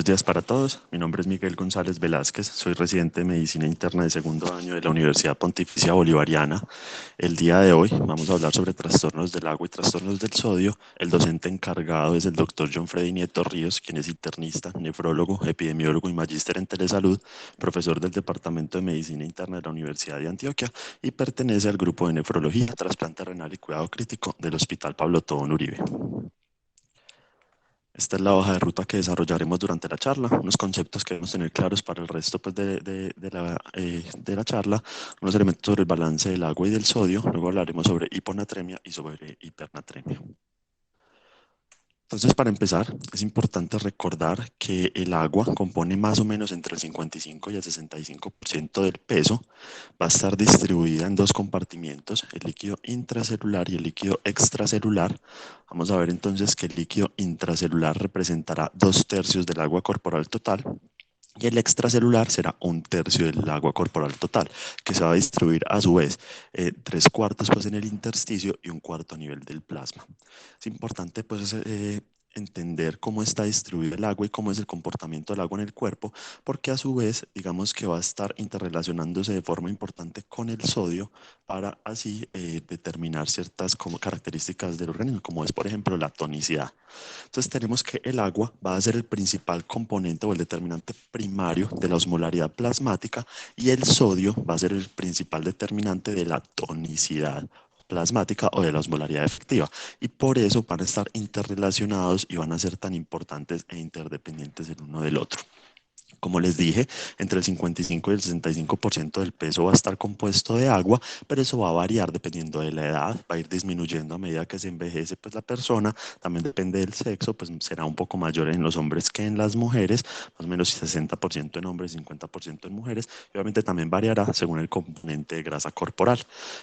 días para todos. Mi nombre es Miguel González Velázquez. Soy residente de Medicina Interna de segundo año de la Universidad Pontificia Bolivariana. El día de hoy vamos a hablar sobre trastornos del agua y trastornos del sodio. El docente encargado es el doctor John Freddy Nieto Ríos, quien es internista, nefrólogo, epidemiólogo y magíster en telesalud, profesor del Departamento de Medicina Interna de la Universidad de Antioquia y pertenece al grupo de nefrología, trasplante renal y cuidado crítico del Hospital Pablo Tobón Uribe. Esta es la hoja de ruta que desarrollaremos durante la charla, unos conceptos que debemos tener claros para el resto pues, de la charla, unos elementos sobre el balance del agua y del sodio, luego hablaremos sobre hiponatremia y sobre hipernatremia. Entonces, para empezar, es importante recordar que el agua compone más o menos entre el 55 y el 65% del peso. Va a estar distribuida en dos compartimientos, el líquido intracelular y el líquido extracelular. Vamos a ver entonces que el líquido intracelular representará 2/3 del agua corporal total y el extracelular será 1/3 del agua corporal total, que se va a distribuir a su vez 3/4 pues, en el intersticio y 1/4 a nivel del plasma. Es importante pues, entender cómo está distribuido el agua y cómo es el comportamiento del agua en el cuerpo, porque a su vez, digamos que va a estar interrelacionándose de forma importante con el sodio para así determinar ciertas como características del organismo, como es, por ejemplo, la tonicidad. Entonces tenemos que el agua va a ser el principal componente o el determinante primario de la osmolaridad plasmática y el sodio va a ser el principal determinante de la tonicidad plasmática o de la osmolaridad efectiva. Y por eso van a estar interrelacionados y van a ser tan importantes e interdependientes el uno del otro. Como les dije, entre el 55 y el 65% del peso va a estar compuesto de agua, pero eso va a variar dependiendo de la edad, va a ir disminuyendo a medida que se envejece pues, la persona, también depende del sexo, pues será un poco mayor en los hombres que en las mujeres, más o menos 60% en hombres, 50% en mujeres, y obviamente también variará según el componente de grasa corporal.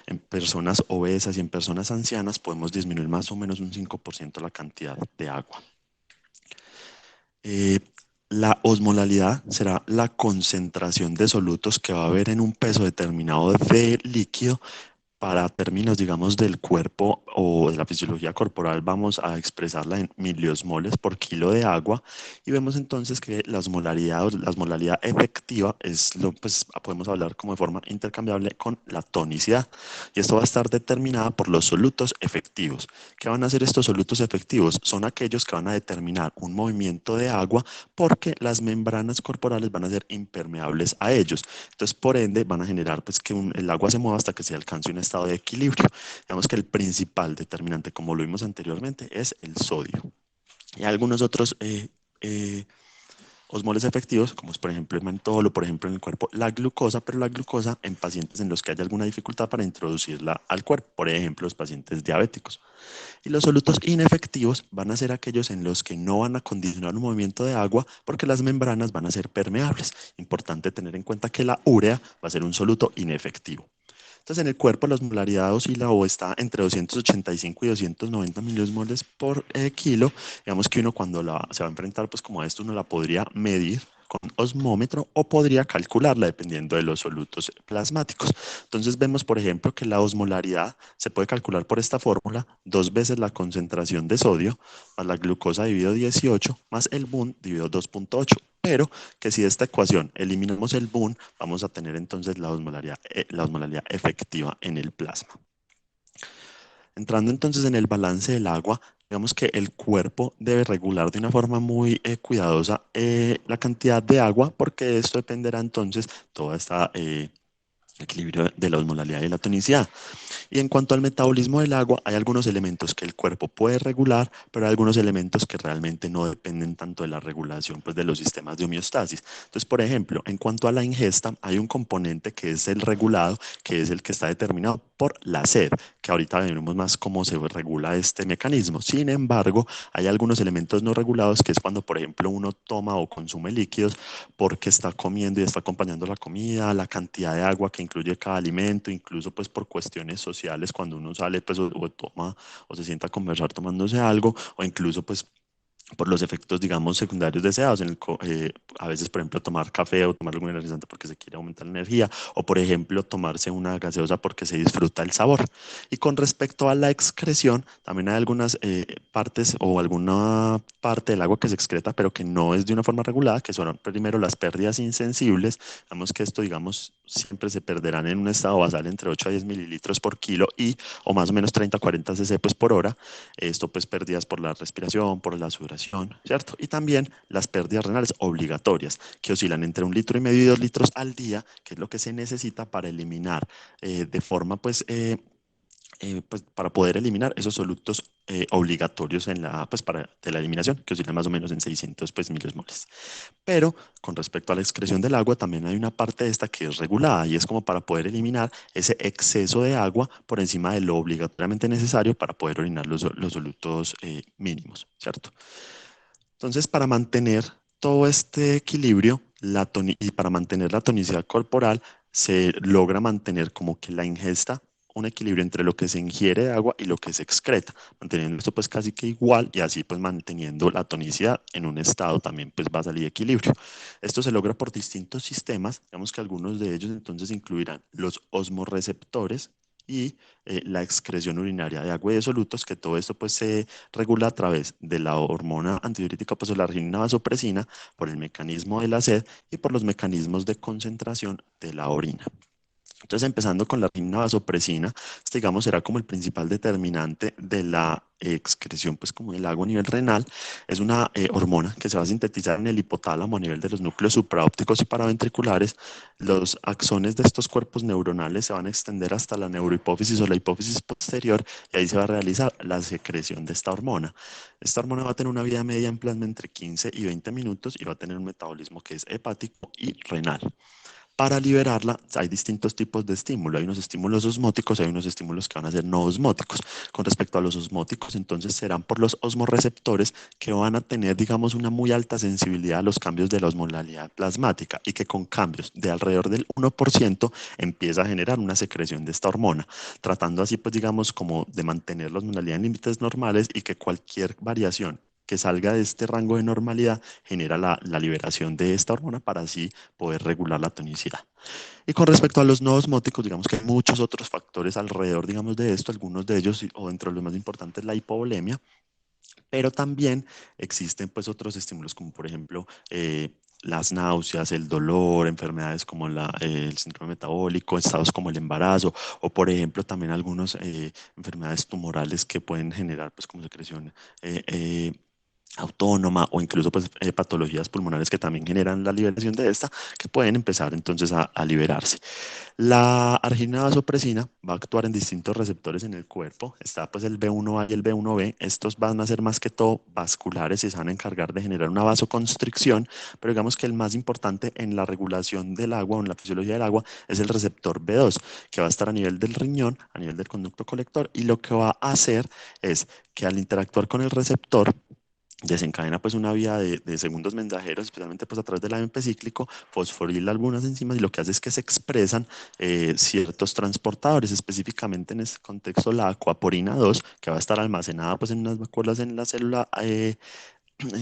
En personas obesas y en personas ancianas podemos disminuir más o menos un 5% la cantidad de agua. Eh, la osmolalidad será la concentración de solutos que va a haber en un peso determinado de líquido. Para términos, digamos, del cuerpo o de la fisiología corporal, vamos a expresarla en miliosmoles por kilo de agua y vemos entonces que la osmolaridad o la osmolalidad efectiva es lo, pues podemos hablar como de forma intercambiable con la tonicidad y esto va a estar determinada por los solutos efectivos. ¿Qué van a hacer estos solutos efectivos? Son aquellos que van a determinar un movimiento de agua porque las membranas corporales van a ser impermeables a ellos. Entonces, por ende, van a generar pues, que el agua se mueva hasta que se alcance un estado de equilibrio. Digamos que el principal determinante, como lo vimos anteriormente, es el sodio. Y algunos otros osmoles efectivos, como es por ejemplo el mantol o por ejemplo en el cuerpo la glucosa, pero la glucosa en pacientes en los que haya alguna dificultad para introducirla al cuerpo, por ejemplo los pacientes diabéticos. Y los solutos inefectivos van a ser aquellos en los que no van a condicionar un movimiento de agua porque las membranas van a ser permeables. Importante tener en cuenta que la urea va a ser un soluto inefectivo. Entonces, en el cuerpo la osmolaridad oscila o está entre 285 y 290 miliosmoles por kilo. Digamos que uno cuando se va a enfrentar pues como a esto, uno la podría medir con osmómetro o podría calcularla dependiendo de los solutos plasmáticos. Entonces vemos, por ejemplo, que la osmolaridad se puede calcular por esta fórmula, 2 veces la concentración de sodio más la glucosa dividido 18 más el BUN dividido 2,8. Pero que si de esta ecuación eliminamos el BUN, vamos a tener entonces la osmolaridad efectiva en el plasma. Entrando entonces en el balance del agua, digamos que el cuerpo debe regular de una forma muy cuidadosa la cantidad de agua, porque de esto dependerá entonces toda esta equilibrio de la osmolalidad y la tonicidad. Y en cuanto al metabolismo del agua, hay algunos elementos que el cuerpo puede regular, pero hay algunos elementos que realmente no dependen tanto de la regulación pues, de los sistemas de homeostasis. Entonces, por ejemplo, en cuanto a la ingesta, hay un componente que es el regulado, que es el que está determinado por la sed, que ahorita veremos más cómo se regula este mecanismo. Sin embargo, hay algunos elementos no regulados, que es cuando, por ejemplo, uno toma o consume líquidos porque está comiendo y está acompañando la comida, la cantidad de agua que incluye cada alimento, incluso pues por cuestiones sociales cuando uno sale pues o toma o se sienta a conversar tomándose algo o incluso pues por los efectos, digamos, secundarios deseados. A veces, por ejemplo, tomar café o tomar algún energizante porque se quiere aumentar la energía, o por ejemplo, tomarse una gaseosa porque se disfruta el sabor. Y con respecto a la excreción, también hay algunas partes o alguna parte del agua que se excreta, pero que no es de una forma regulada, que son primero las pérdidas insensibles. Vemos que esto, digamos, siempre se perderán en un estado basal entre 8 a 10 mililitros por kilo y o más o menos 30 a 40 cc pues, por hora. Esto pues pérdidas por la respiración, por la sudoración, ¿cierto? Y también las pérdidas renales obligatorias, que oscilan entre 1,5 litros y 2 litros al día, que es lo que se necesita para eliminar de forma pues para poder eliminar esos solutos obligatorios de la eliminación, que oscilan más o menos en 600 pues, milimoles. Pero con respecto a la excreción del agua, también hay una parte de esta que es regulada y es como para poder eliminar ese exceso de agua por encima de lo obligatoriamente necesario para poder orinar los solutos mínimos, ¿cierto? Entonces, para mantener todo este equilibrio y para mantener la tonicidad corporal, se logra mantener como que la ingesta, un equilibrio entre lo que se ingiere de agua y lo que se excreta, manteniendo esto pues casi que igual y así pues manteniendo la tonicidad en un estado también pues basal y de equilibrio. Esto se logra por distintos sistemas, digamos que algunos de ellos entonces incluirán los osmorreceptores y la excreción urinaria de agua y de solutos, que todo esto pues se regula a través de la hormona antidiurética, pues la arginina vasopresina, por el mecanismo de la sed y por los mecanismos de concentración de la orina. Entonces, empezando con la arginina vasopresina, este, digamos, será como el principal determinante de la excreción, pues como del agua a nivel renal. Es una hormona que se va a sintetizar en el hipotálamo a nivel de los núcleos supraópticos y paraventriculares. Los axones de estos cuerpos neuronales se van a extender hasta la neurohipófisis o la hipófisis posterior y ahí se va a realizar la secreción de esta hormona. Esta hormona va a tener una vida media en plasma entre 15 y 20 minutos y va a tener un metabolismo que es hepático y renal. Para liberarla hay distintos tipos de estímulo. Hay unos estímulos osmóticos, hay unos estímulos que van a ser no osmóticos. Con respecto a los osmóticos, entonces serán por los osmorreceptores que van a tener, digamos, una muy alta sensibilidad a los cambios de la osmolalidad plasmática y que con cambios de alrededor del 1% empieza a generar una secreción de esta hormona, tratando así, pues, digamos, como de mantener la osmolalidad en límites normales y que cualquier variación que salga de este rango de normalidad genera la liberación de esta hormona para así poder regular la tonicidad. Y con respecto a los no osmóticos, digamos que hay muchos otros factores alrededor, digamos, de esto, algunos de ellos, o dentro de los más importantes, la hipovolemia, pero también existen pues otros estímulos como por ejemplo las náuseas, el dolor, enfermedades como el síndrome metabólico, estados como el embarazo o por ejemplo también algunas enfermedades tumorales que pueden generar pues como secreción autónoma o incluso pues, patologías pulmonares que también generan la liberación de esta, que pueden empezar entonces a liberarse. La arginina vasopresina va a actuar en distintos receptores en el cuerpo. Está pues el B1A y el B1B. Estos van a ser más que todo vasculares y se van a encargar de generar una vasoconstricción, pero digamos que el más importante en la regulación del agua o en la fisiología del agua es el receptor B2, que va a estar a nivel del riñón, a nivel del conducto colector, y lo que va a hacer es que al interactuar con el receptor, desencadena pues una vía de segundos mensajeros, especialmente pues a través del AMP cíclico, fosforila algunas enzimas y lo que hace es que se expresan ciertos transportadores, específicamente en este contexto la aquaporina 2, que va a estar almacenada pues en unas vacuolas en la célula, en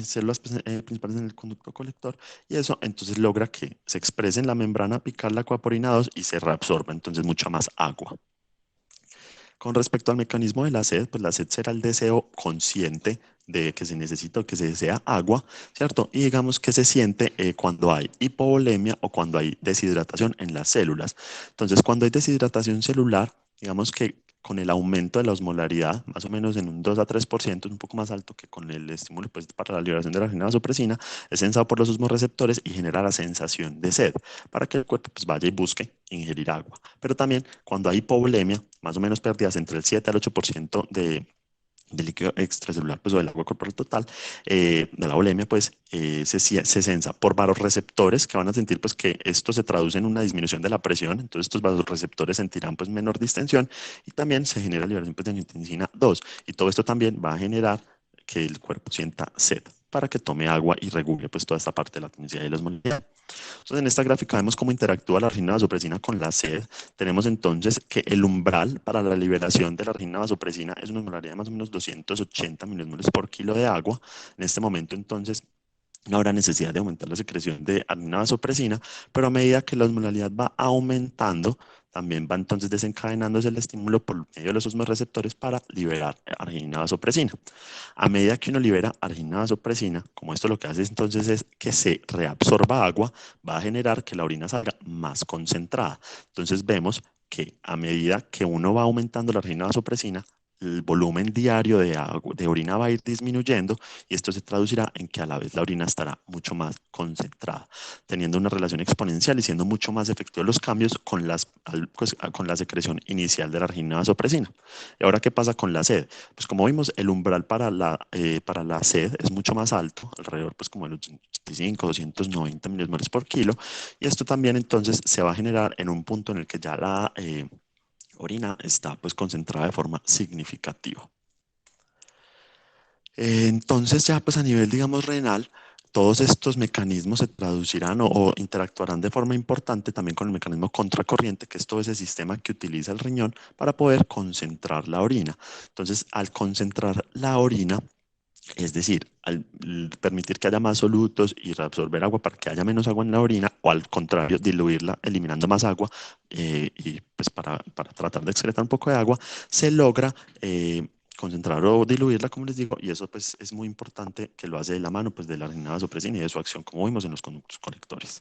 células pues, principales en el conducto colector, y eso entonces logra que se exprese en la membrana apical la aquaporina 2 y se reabsorba entonces mucha más agua. Con respecto al mecanismo de la sed, pues la sed será el deseo consciente de que se necesita o que se desea agua, ¿cierto? Y digamos que se siente cuando hay hipovolemia o cuando hay deshidratación en las células. Entonces, cuando hay deshidratación celular, digamos que con el aumento de la osmolaridad, más o menos en un 2 a 3%, es un poco más alto que con el estímulo pues, para la liberación de la arginina vasopresina, es sensado por los osmorreceptores y genera la sensación de sed, para que el cuerpo pues, vaya y busque ingerir agua. Pero también cuando hay hipovolemia, más o menos pérdidas entre el 7 al 8% de líquido extracelular, pues, o del agua corporal total, de la volemia, pues, se sensa por vasoreceptores que van a sentir, pues, que esto se traduce en una disminución de la presión, entonces estos vasoreceptores sentirán, pues, menor distensión y también se genera liberación, pues, de angiotensina 2 y todo esto también va a generar que el cuerpo sienta sed. para que tome agua y regule pues toda esta parte de la tonicidad y la osmolaridad. Entonces, en esta gráfica vemos cómo interactúa la arginina vasopresina con la sed. Tenemos entonces que el umbral para la liberación de la arginina vasopresina es una osmolaridad de más o menos 280 milimoles por kilo de agua. En este momento, entonces, no habrá necesidad de aumentar la secreción de arginina vasopresina, pero a medida que la osmolaridad va aumentando, también va entonces desencadenándose el estímulo por medio de los osmoreceptores para liberar arginina vasopresina. A medida que uno libera arginina vasopresina, como esto lo que hace entonces es que se reabsorba agua, va a generar que la orina salga más concentrada. Entonces vemos que a medida que uno va aumentando la arginina vasopresina, el volumen diario de orina va a ir disminuyendo y esto se traducirá en que a la vez la orina estará mucho más concentrada, teniendo una relación exponencial y siendo mucho más efectivos los cambios con con la secreción inicial de la arginina vasopresina. ¿Y ahora qué pasa con la sed? Pues como vimos, el umbral para la sed es mucho más alto, alrededor pues como de los 85, 290 milimoles por kilo, y esto también entonces se va a generar en un punto en el que ya la orina está pues concentrada de forma significativa. Entonces ya pues a nivel digamos renal, todos estos mecanismos se traducirán o interactuarán de forma importante también con el mecanismo contracorriente, que es todo ese sistema que utiliza el riñón para poder concentrar la orina. Entonces, al concentrar la orina, es decir, al permitir que haya más solutos y reabsorber agua para que haya menos agua en la orina, o al contrario, diluirla eliminando más agua, y pues para tratar de excretar un poco de agua, se logra concentrar o diluirla, como les digo, y eso pues es muy importante que lo hace de la mano pues de la arginina vasopresina y de su acción, como vimos en los conductos colectores.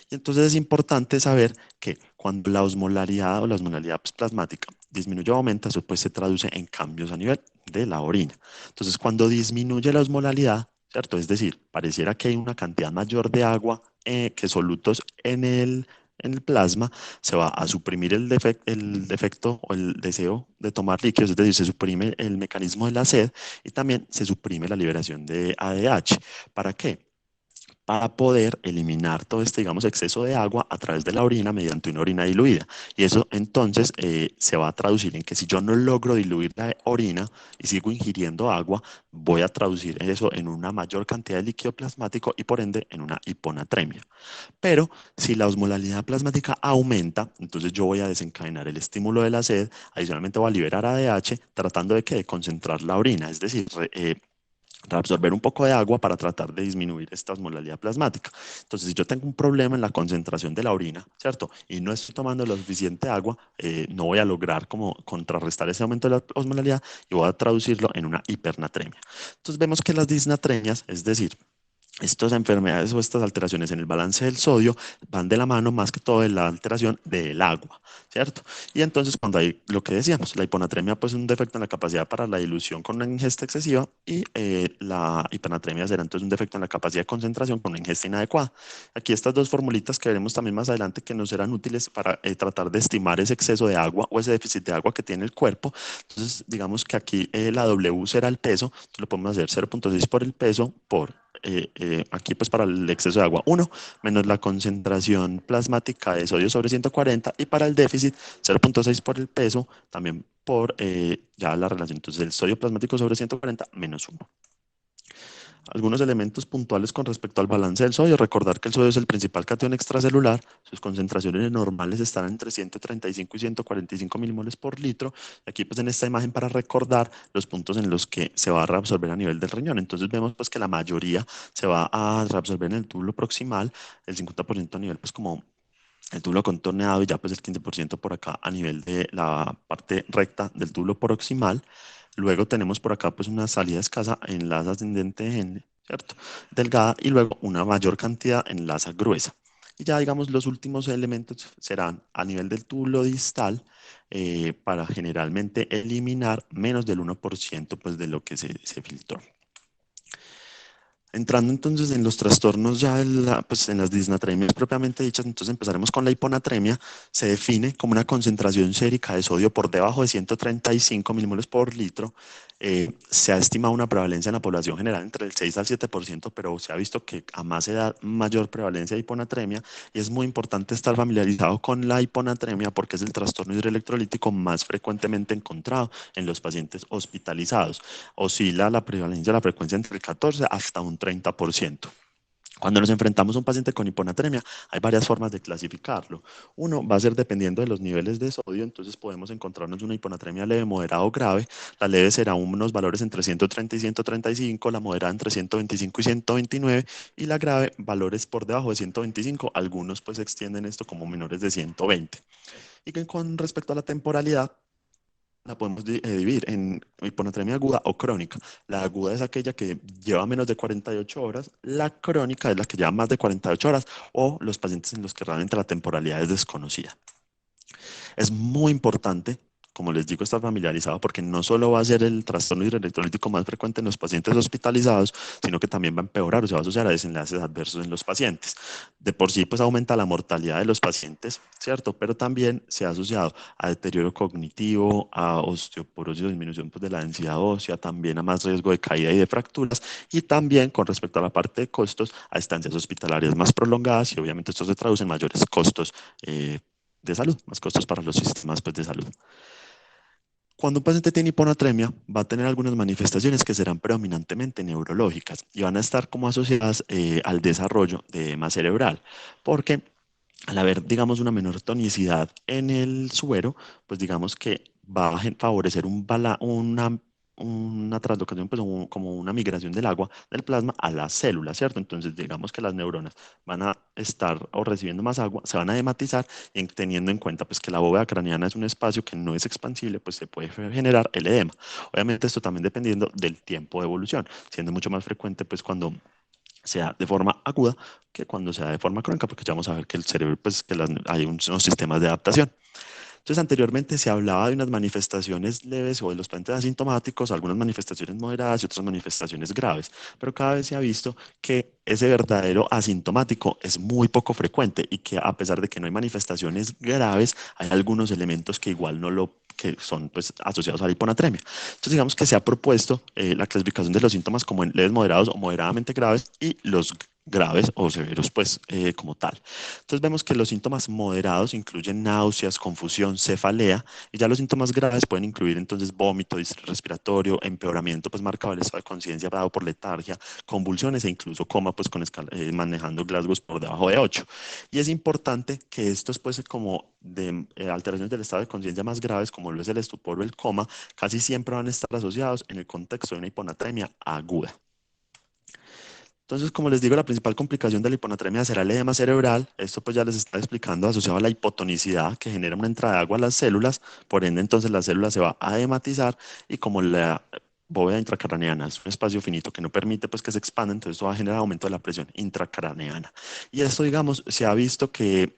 Y entonces es importante saber que cuando la osmolaridad o la osmolaridad plasmática disminuye o aumenta, eso pues se traduce en cambios a nivel de la orina. Entonces, cuando disminuye la osmolaridad, ¿cierto? Es decir, pareciera que hay una cantidad mayor de agua que solutos en el plasma, se va a suprimir el defecto o el deseo de tomar líquidos, es decir, se suprime el mecanismo de la sed y también se suprime la liberación de ADH. ¿Para qué? Para poder eliminar todo este, digamos, exceso de agua a través de la orina mediante una orina diluida. Y eso entonces se va a traducir en que si yo no logro diluir la orina y sigo ingiriendo agua, voy a traducir eso en una mayor cantidad de líquido plasmático y por ende en una hiponatremia. Pero si la osmolalidad plasmática aumenta, entonces yo voy a desencadenar el estímulo de la sed, adicionalmente voy a liberar ADH tratando de que de concentrar la orina, es decir, reabsorber un poco de agua para tratar de disminuir esta osmolalidad plasmática. Entonces, si yo tengo un problema en la concentración de la orina, ¿cierto? Y no estoy tomando lo suficiente agua, no voy a lograr como contrarrestar ese aumento de la osmolalidad y voy a traducirlo en una hipernatremia. Entonces, vemos que las disnatremias, es decir, estas enfermedades o estas alteraciones en el balance del sodio van de la mano más que todo de la alteración del agua, ¿cierto? Y entonces cuando hay lo que decíamos, la hiponatremia pues es un defecto en la capacidad para la dilución con una ingesta excesiva y la hipernatremia será entonces un defecto en la capacidad de concentración con una ingesta inadecuada. Aquí estas dos formulitas que veremos también más adelante que nos serán útiles para tratar de estimar ese exceso de agua o ese déficit de agua que tiene el cuerpo. Entonces digamos que aquí la W será el peso, entonces lo podemos hacer 0.6 por el peso por aquí pues para el exceso de agua 1 menos la concentración plasmática de sodio sobre 140 y para el déficit 0.6 por el peso también por ya la relación entonces del sodio plasmático sobre 140 menos 1. Algunos elementos puntuales con respecto al balance del sodio. Recordar que el sodio es el principal catión extracelular. Sus concentraciones normales están entre 135 y 145 milimoles por litro. Aquí pues en esta imagen para recordar los puntos en los que se va a reabsorber a nivel del riñón. Entonces vemos pues que la mayoría se va a reabsorber en el túbulo proximal, el 50% a nivel pues como el túbulo contorneado y ya pues el 15% por acá a nivel de la parte recta del túbulo proximal. Luego tenemos por acá pues una salida escasa en la ascendente N, ¿cierto? Delgada y luego una mayor cantidad en la asa gruesa. Y ya digamos los últimos elementos serán a nivel del túbulo distal para generalmente eliminar menos del 1% pues de lo que se filtró. Entrando entonces en los trastornos ya pues en las disnatremias propiamente dichas, entonces empezaremos con la hiponatremia. Se define como una concentración sérica de sodio por debajo de 135 milimoles por litro Se ha estimado una prevalencia en la población general entre el 6 al 7%, pero se ha visto que a más edad, mayor prevalencia de hiponatremia, y es muy importante estar familiarizado con la hiponatremia porque es el trastorno hidroelectrolítico más frecuentemente encontrado en los pacientes hospitalizados. Oscila la prevalencia, la frecuencia entre el 14 hasta un 30%. Cuando nos enfrentamos a un paciente con hiponatremia, hay varias formas de clasificarlo. Uno va a ser dependiendo de los niveles de sodio, entonces podemos encontrarnos una hiponatremia leve, moderada o grave. La leve será unos valores entre 130 y 135, la moderada entre 125 y 129 y la grave valores por debajo de 125. Algunos pues extienden esto como menores de 120. Y que con respecto a la temporalidad, la podemos dividir en hiponatremia aguda o crónica. La aguda es aquella que lleva menos de 48 horas, la crónica es la que lleva más de 48 horas o los pacientes en los que realmente la temporalidad es desconocida. Es muy importante, como les digo, estar familiarizado porque no solo va a ser el trastorno hidroelectrolítico más frecuente en los pacientes hospitalizados, sino que también va a empeorar o se va a asociar a desenlaces adversos en los pacientes. De por sí, pues aumenta la mortalidad de los pacientes, ¿cierto? Pero también se ha asociado a deterioro cognitivo, a osteoporosis o disminución pues, de la densidad ósea, también a más riesgo de caída y de fracturas, y también con respecto a la parte de costos, a estancias hospitalarias más prolongadas, y obviamente esto se traduce en mayores costos de salud, más costos para los sistemas pues, de salud. Cuando un paciente tiene hiponatremia, va a tener algunas manifestaciones que serán predominantemente neurológicas y van a estar como asociadas al desarrollo de edema cerebral, porque al haber, digamos, una menor tonicidad en el suero, pues digamos que va a favorecer una translocación, pues como una migración del agua del plasma a las células, ¿cierto? Entonces, digamos que las neuronas van a estar o recibiendo más agua, se van a hematizar y teniendo en cuenta pues que la bóveda craneana es un espacio que no es expansible, pues se puede generar el edema. Obviamente esto también dependiendo del tiempo de evolución, siendo mucho más frecuente pues cuando sea de forma aguda que cuando sea de forma crónica, porque ya vamos a ver que el cerebro, pues que hay unos sistemas de adaptación. Entonces, anteriormente se hablaba de unas manifestaciones leves o de los pacientes asintomáticos, algunas manifestaciones moderadas y otras manifestaciones graves, pero cada vez se ha visto que ese verdadero asintomático es muy poco frecuente y que a pesar de que no hay manifestaciones graves, hay algunos elementos que igual no lo que son pues, asociados a la hiponatremia. Entonces, digamos que se ha propuesto la clasificación de los síntomas como en leves, moderados o moderadamente graves y los graves o severos, pues, como tal. Entonces vemos que los síntomas moderados incluyen náuseas, confusión, cefalea, y ya los síntomas graves pueden incluir entonces vómito, distrés respiratorio, empeoramiento pues marcado del estado de conciencia dado por letargia, convulsiones e incluso coma pues manejando Glasgow por debajo de 8. Y es importante que estos pues como de alteraciones del estado de conciencia más graves como lo es el estupor o el coma, casi siempre van a estar asociados en el contexto de una hiponatremia aguda. Entonces, como les digo, la principal complicación de la hiponatremia será el edema cerebral. Esto pues ya les está explicando, asociado a la hipotonicidad que genera una entrada de agua a las células, por ende entonces la célula se va a hematizar y como la bóveda intracraneana es un espacio finito que no permite pues que se expanda, entonces esto va a generar aumento de la presión intracraneana. Y esto, digamos, se ha visto que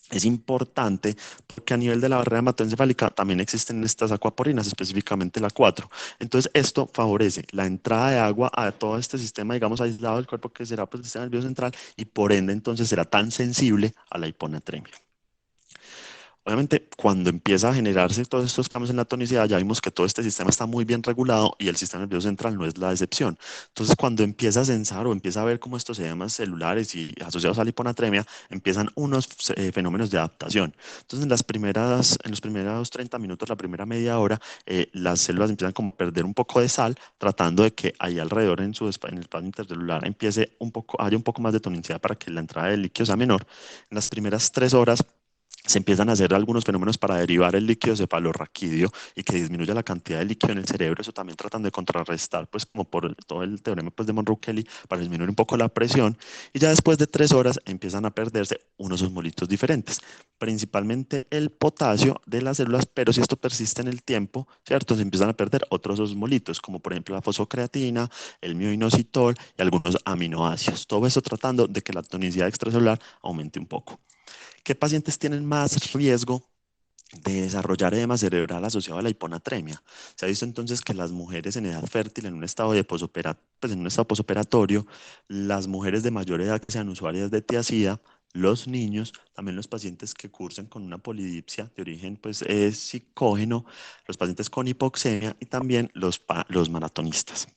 es importante porque a nivel de la barrera hematoencefálica también existen estas acuaporinas, específicamente la 4. Entonces, esto favorece la entrada de agua a todo este sistema, digamos, aislado del cuerpo que será pues, el sistema nervioso central y por ende entonces será tan sensible a la hiponatremia. Obviamente, cuando empieza a generarse todos estos cambios en la tonicidad, ya vimos que todo este sistema está muy bien regulado y el sistema nervioso central no es la excepción. Entonces, cuando empieza a censar o empieza a ver cómo estos sistemas celulares y asociados a la hiponatremia, empiezan unos fenómenos de adaptación. Entonces, en los primeros 30 minutos, la primera media hora, las células empiezan como a perder un poco de sal, tratando de que ahí alrededor en el espacio intercelular haya un poco más de tonicidad para que la entrada de líquido sea menor. En las primeras 3 horas, se empiezan a hacer algunos fenómenos para derivar el líquido cefalorraquídeo y que disminuya la cantidad de líquido en el cerebro, eso también tratando de contrarrestar, pues como por todo el teorema pues, de Monroe-Kelly, para disminuir un poco la presión, y ya después de 3 horas empiezan a perderse unos osmolitos diferentes, principalmente el potasio de las células, pero si esto persiste en el tiempo, ¿cierto? Se empiezan a perder otros osmolitos, como por ejemplo la fosfocreatina, el mioinositol y algunos aminoácidos, todo eso tratando de que la tonicidad extracelular aumente un poco. ¿Qué pacientes tienen más riesgo de desarrollar edema cerebral asociado a la hiponatremia? Se ha visto entonces que las mujeres en edad fértil, en un estado pues en un estado posoperatorio, las mujeres de mayor edad que sean usuarias de tiazida, los niños, también los pacientes que cursan con una polidipsia de origen pues, psicógeno, los pacientes con hipoxemia y también los maratonistas.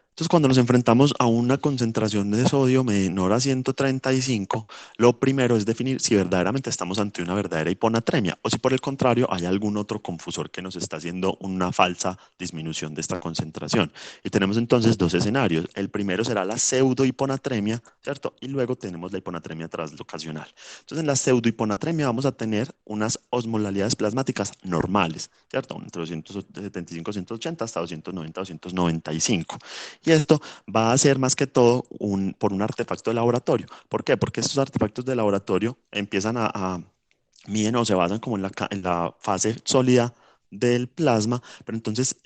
Entonces, cuando nos enfrentamos a una concentración de sodio menor a 135, lo primero es definir si verdaderamente estamos ante una verdadera hiponatremia o si por el contrario hay algún otro confusor que nos está haciendo una falsa disminución de esta concentración. Y tenemos entonces dos escenarios. El primero será la pseudohiponatremia, ¿cierto? Y luego tenemos la hiponatremia translocacional. Entonces, en la pseudohiponatremia vamos a tener unas osmolalidades plasmáticas normales, ¿cierto? Entre 275, 180 hasta 290, 295. Y esto va a ser más que todo por un artefacto de laboratorio. ¿Por qué? Porque estos artefactos de laboratorio empiezan miden o se basan como en la fase sólida del plasma, pero entonces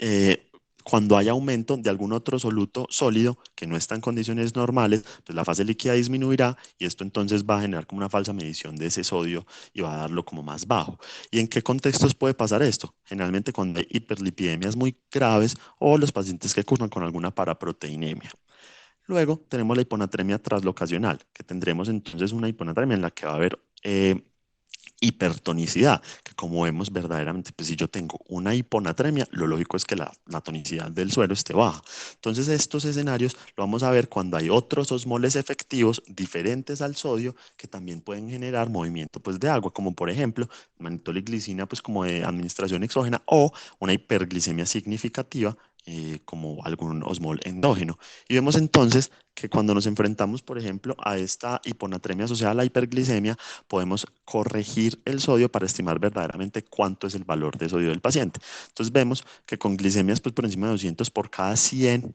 cuando hay aumento de algún otro soluto sólido que no está en condiciones normales, pues la fase líquida disminuirá y esto entonces va a generar como una falsa medición de ese sodio y va a darlo como más bajo. ¿Y en qué contextos puede pasar esto? Generalmente cuando hay hiperlipidemias muy graves o los pacientes que cursan con alguna paraproteinemia. Luego tenemos la hiponatremia translocacional, que tendremos entonces una hiponatremia en la que va a haber hipertonicidad, que como vemos verdaderamente, pues si yo tengo una hiponatremia, lo lógico es que la tonicidad del suelo esté baja. Entonces estos escenarios lo vamos a ver cuando hay otros osmoles efectivos diferentes al sodio que también pueden generar movimiento pues, de agua, como por ejemplo manitol y glicina pues como de administración exógena o una hiperglicemia significativa como algún osmol endógeno. Y vemos entonces que cuando nos enfrentamos, por ejemplo, a esta hiponatremia asociada a la hiperglicemia, podemos corregir el sodio para estimar verdaderamente cuánto es el valor de sodio del paciente. Entonces vemos que con glicemias pues, por encima de 200 por cada 100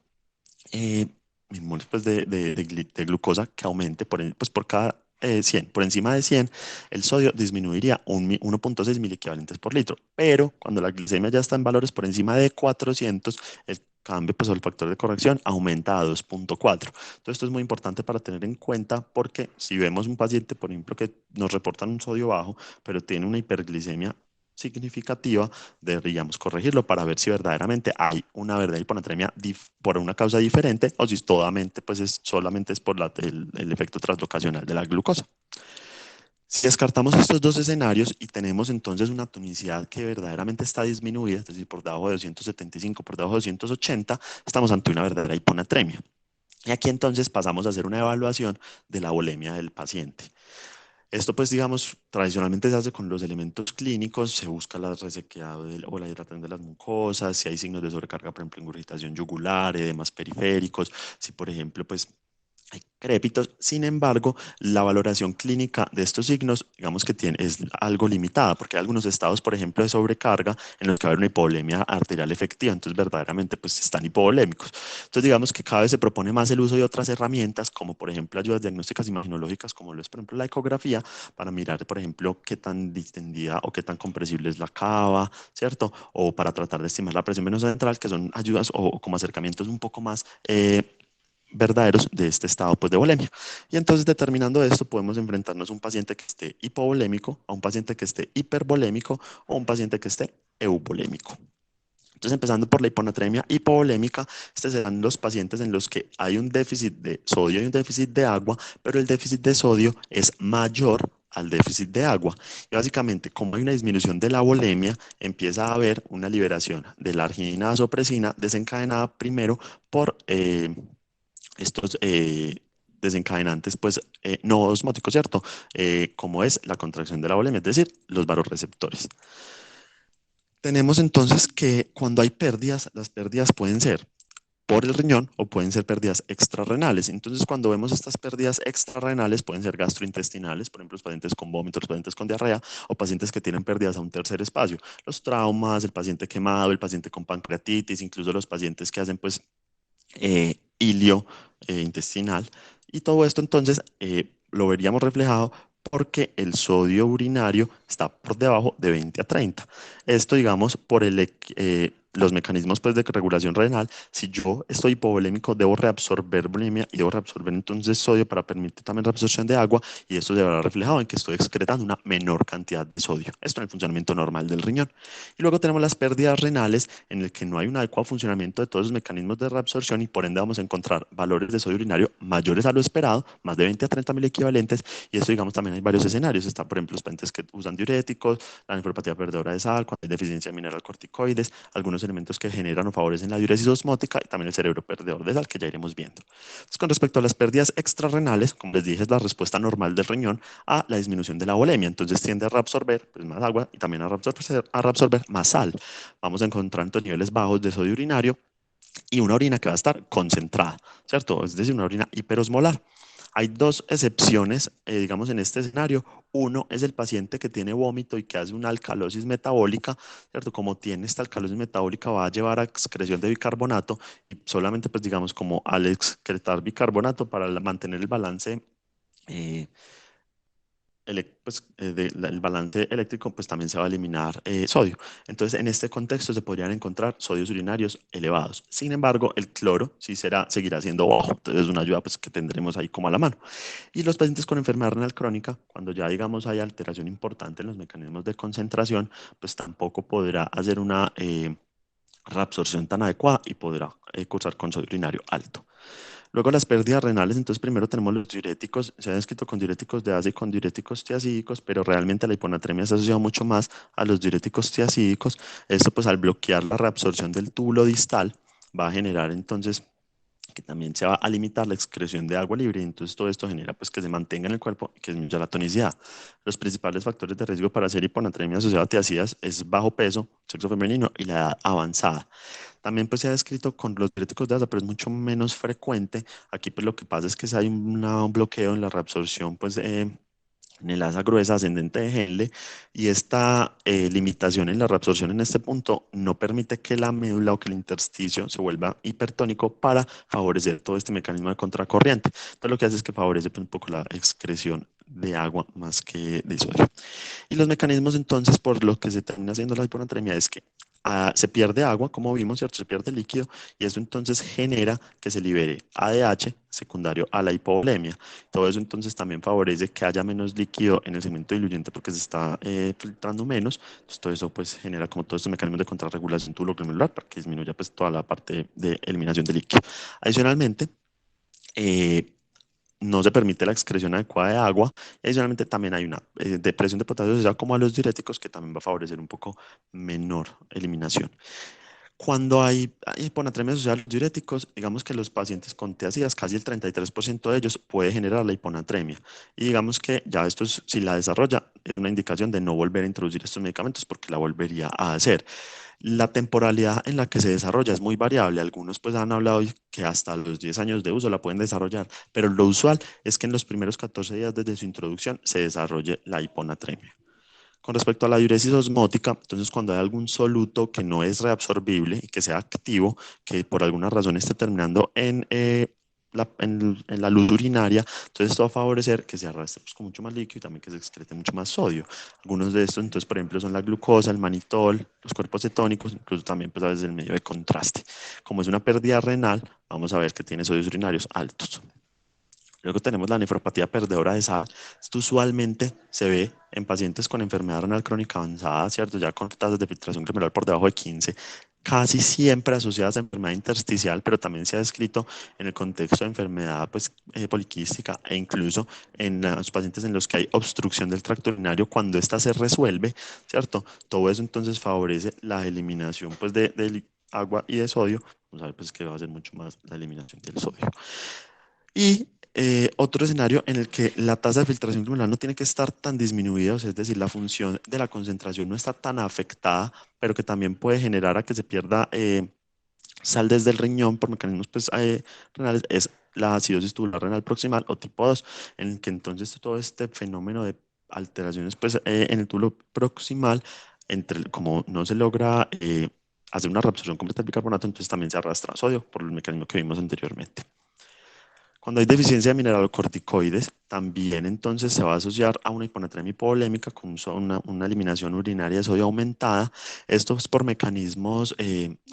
milimoles pues, de glucosa que aumente pues, por cada 100, por encima de 100, el sodio disminuiría 1.6 miliequivalentes por litro, pero cuando la glicemia ya está en valores por encima de 400, el cambio pues, o el factor de corrección aumenta a 2.4. Entonces esto es muy importante para tener en cuenta porque si vemos un paciente, por ejemplo, que nos reportan un sodio bajo, pero tiene una hiperglicemia significativa, deberíamos corregirlo para ver si verdaderamente hay una verdadera hiponatremia por una causa diferente o si pues solamente es por el efecto translocacional de la glucosa. Si descartamos estos dos escenarios y tenemos entonces una tonicidad que verdaderamente está disminuida, es decir, por debajo de 275, por debajo de 280, estamos ante una verdadera hiponatremia. Y aquí entonces pasamos a hacer una evaluación de la volemia del paciente. Esto, pues, digamos, tradicionalmente se hace con los elementos clínicos, se busca la resequedad o la hidratación de las mucosas, si hay signos de sobrecarga, por ejemplo, ingurgitación yugular, edemas periféricos, si, por ejemplo, pues, hay crépitos. Sin embargo, la valoración clínica de estos signos, digamos que es algo limitada, porque hay algunos estados, por ejemplo, de sobrecarga en los que va a haber una hipovolemia arterial efectiva, entonces verdaderamente pues están hipovolémicos. Entonces digamos que cada vez se propone más el uso de otras herramientas, como por ejemplo ayudas diagnósticas imaginológicas, como lo es por ejemplo la ecografía, para mirar, por ejemplo, qué tan distendida o qué tan compresible es la cava, ¿cierto? O para tratar de estimar la presión venosa central, que son ayudas o como acercamientos un poco más verdaderos de este estado pues, de volemia. Y entonces determinando esto podemos enfrentarnos a un paciente que esté hipovolémico, a un paciente que esté hipervolémico o a un paciente que esté euvolémico. Entonces, empezando por la hiponatremia hipovolémica, estos serán los pacientes en los que hay un déficit de sodio y un déficit de agua, pero el déficit de sodio es mayor al déficit de agua. Y básicamente, como hay una disminución de la volemia, empieza a haber una liberación de la arginina vasopresina desencadenada primero por estos desencadenantes pues no osmóticos, ¿cierto? Como es la contracción de la volemia, es decir, los vasoreceptores. Tenemos entonces que cuando hay pérdidas, las pérdidas pueden ser por el riñón o pueden ser pérdidas extrarrenales. Entonces, cuando vemos estas pérdidas extrarrenales, pueden ser gastrointestinales, por ejemplo, los pacientes con vómitos, los pacientes con diarrea o pacientes que tienen pérdidas a un tercer espacio. Los traumas, el paciente quemado, el paciente con pancreatitis, incluso los pacientes que hacen pues hilio intestinal. Y todo esto entonces lo veríamos reflejado porque el sodio urinario está por debajo de 20 a 30. Esto, digamos, por los mecanismos pues, de regulación renal. Si yo estoy hipovolémico, debo reabsorber bulimia y debo reabsorber entonces sodio para permitir también reabsorción de agua, y esto se verá reflejado en que estoy excretando una menor cantidad de sodio. Esto en el funcionamiento normal del riñón. Y luego tenemos las pérdidas renales, en el que no hay un adecuado funcionamiento de todos los mecanismos de reabsorción, y por ende vamos a encontrar valores de sodio urinario mayores a lo esperado, más de 20 a 30 mil equivalentes. Y esto, digamos, también hay varios escenarios. Está, por ejemplo, los pacientes que usan diuréticos, la nefropatía perdedora de sal, cuando hay deficiencia de mineral corticoides, algunos elementos que generan o favorecen la diuresis osmótica, y también el cerebro perdedor de sal, que ya iremos viendo. Entonces, con respecto a las pérdidas extrarrenales, como les dije, es la respuesta normal del riñón a la disminución de la volemia. Entonces tiende a reabsorber pues, más agua y también a reabsorber más sal. Vamos a encontrar entonces niveles bajos de sodio urinario y una orina que va a estar concentrada, ¿cierto? Es decir, una orina hiperosmolar. Hay dos excepciones, digamos, en este escenario. Uno es el paciente que tiene vómito y que hace una alcalosis metabólica, ¿cierto? Como tiene esta alcalosis metabólica, va a llevar a excreción de bicarbonato, y solamente, pues, digamos, como al excretar bicarbonato para mantener el balance eh, el balance eléctrico, pues también se va a eliminar sodio. Entonces, en este contexto se podrían encontrar sodios urinarios elevados. Sin embargo, el cloro sí seguirá siendo bajo. Entonces, es una ayuda pues, que tendremos ahí como a la mano. Y los pacientes con enfermedad renal crónica, cuando ya, digamos, hay alteración importante en los mecanismos de concentración, pues tampoco podrá hacer una reabsorción tan adecuada y podrá cursar con sodio urinario alto. Luego las pérdidas renales. Entonces primero tenemos los diuréticos. Se ha descrito con diuréticos de ACE y con diuréticos tiacídicos, pero realmente la hiponatremia se asocia mucho más a los diuréticos tiacídicos. Esto, pues, al bloquear la reabsorción del túbulo distal, va a generar entonces que también se va a limitar la excreción de agua libre, y entonces todo esto genera pues que se mantenga en el cuerpo y que disminuya la tonicidad. Los principales factores de riesgo para hacer hiponatremia asociada a tiacidas es bajo peso, sexo femenino y la edad avanzada. También pues se ha descrito con los diuréticos de asa, pero es mucho menos frecuente. Aquí pues lo que pasa es que si hay un bloqueo en la reabsorción pues en el asa gruesa ascendente de Henle, y esta limitación en la reabsorción en este punto no permite que la médula o que el intersticio se vuelva hipertónico para favorecer todo este mecanismo de contracorriente. Entonces lo que hace es que favorece pues, un poco la excreción de agua más que de sodio. Y los mecanismos entonces por lo que se termina haciendo la hiponatremia es que se pierde agua, como vimos, ¿cierto? Se pierde líquido, y eso entonces genera que se libere ADH secundario a la hipovolemia. Todo eso entonces también favorece que haya menos líquido en el segmento diluyente porque se está filtrando menos. Entonces todo eso pues genera como todos estos mecanismos de contrarregulación tubulogranular para que disminuya pues toda la parte de eliminación de líquido. Adicionalmente, eh, no se permite la excreción adecuada de agua. Y adicionalmente también hay una depresión de potasio asociada como a los diuréticos, que también va a favorecer un poco menor eliminación. Cuando hay hiponatremia asociada a los diuréticos, digamos que los pacientes con TACIDAS, casi el 33% de ellos puede generar la hiponatremia. Y digamos que ya esto, si la desarrolla, es una indicación de no volver a introducir estos medicamentos porque la volvería a hacer. La temporalidad en la que se desarrolla es muy variable. Algunos pues han hablado que hasta los 10 años de uso la pueden desarrollar, pero lo usual es que en los primeros 14 días desde su introducción se desarrolle la hiponatremia. Con respecto a la diuresis osmótica, entonces cuando hay algún soluto que no es reabsorbible y que sea activo, que por alguna razón esté terminando en la luz urinaria, entonces esto va a favorecer que se arrastre pues, con mucho más líquido y también que se excrete mucho más sodio. Algunos de estos, entonces, por ejemplo, son la glucosa, el manitol, los cuerpos cetónicos, incluso también pues, a veces el medio de contraste. Como es una pérdida renal, vamos a ver que tiene sodios urinarios altos. Luego tenemos la nefropatía perdedora de sal. Esto usualmente se ve en pacientes con enfermedad renal crónica avanzada, ¿cierto? Ya con tasas de filtración glomerular por debajo de 15, casi siempre asociadas a enfermedad intersticial, pero también se ha descrito en el contexto de enfermedad pues, poliquística, e incluso en los pacientes en los que hay obstrucción del tracto urinario, cuando ésta se resuelve, ¿cierto? Todo eso entonces favorece la eliminación pues, de agua y de sodio. Vamos a ver pues, que va a ser mucho más la eliminación del sodio. Y otro escenario en el que la tasa de filtración glomerular no tiene que estar tan disminuida, o sea, es decir, la función de la concentración no está tan afectada, pero que también puede generar a que se pierda sal desde el riñón por mecanismos pues, renales, es la acidosis tubular renal proximal o tipo 2, en el que entonces todo este fenómeno de alteraciones pues, en el túbulo proximal, como no se logra hacer una reabsorción completa del bicarbonato, entonces también se arrastra sodio por el mecanismo que vimos anteriormente. Cuando hay deficiencia de mineralocorticoides, también entonces se va a asociar a una hiponatremia hipovolémica con una eliminación urinaria de sodio aumentada. Esto es por mecanismos,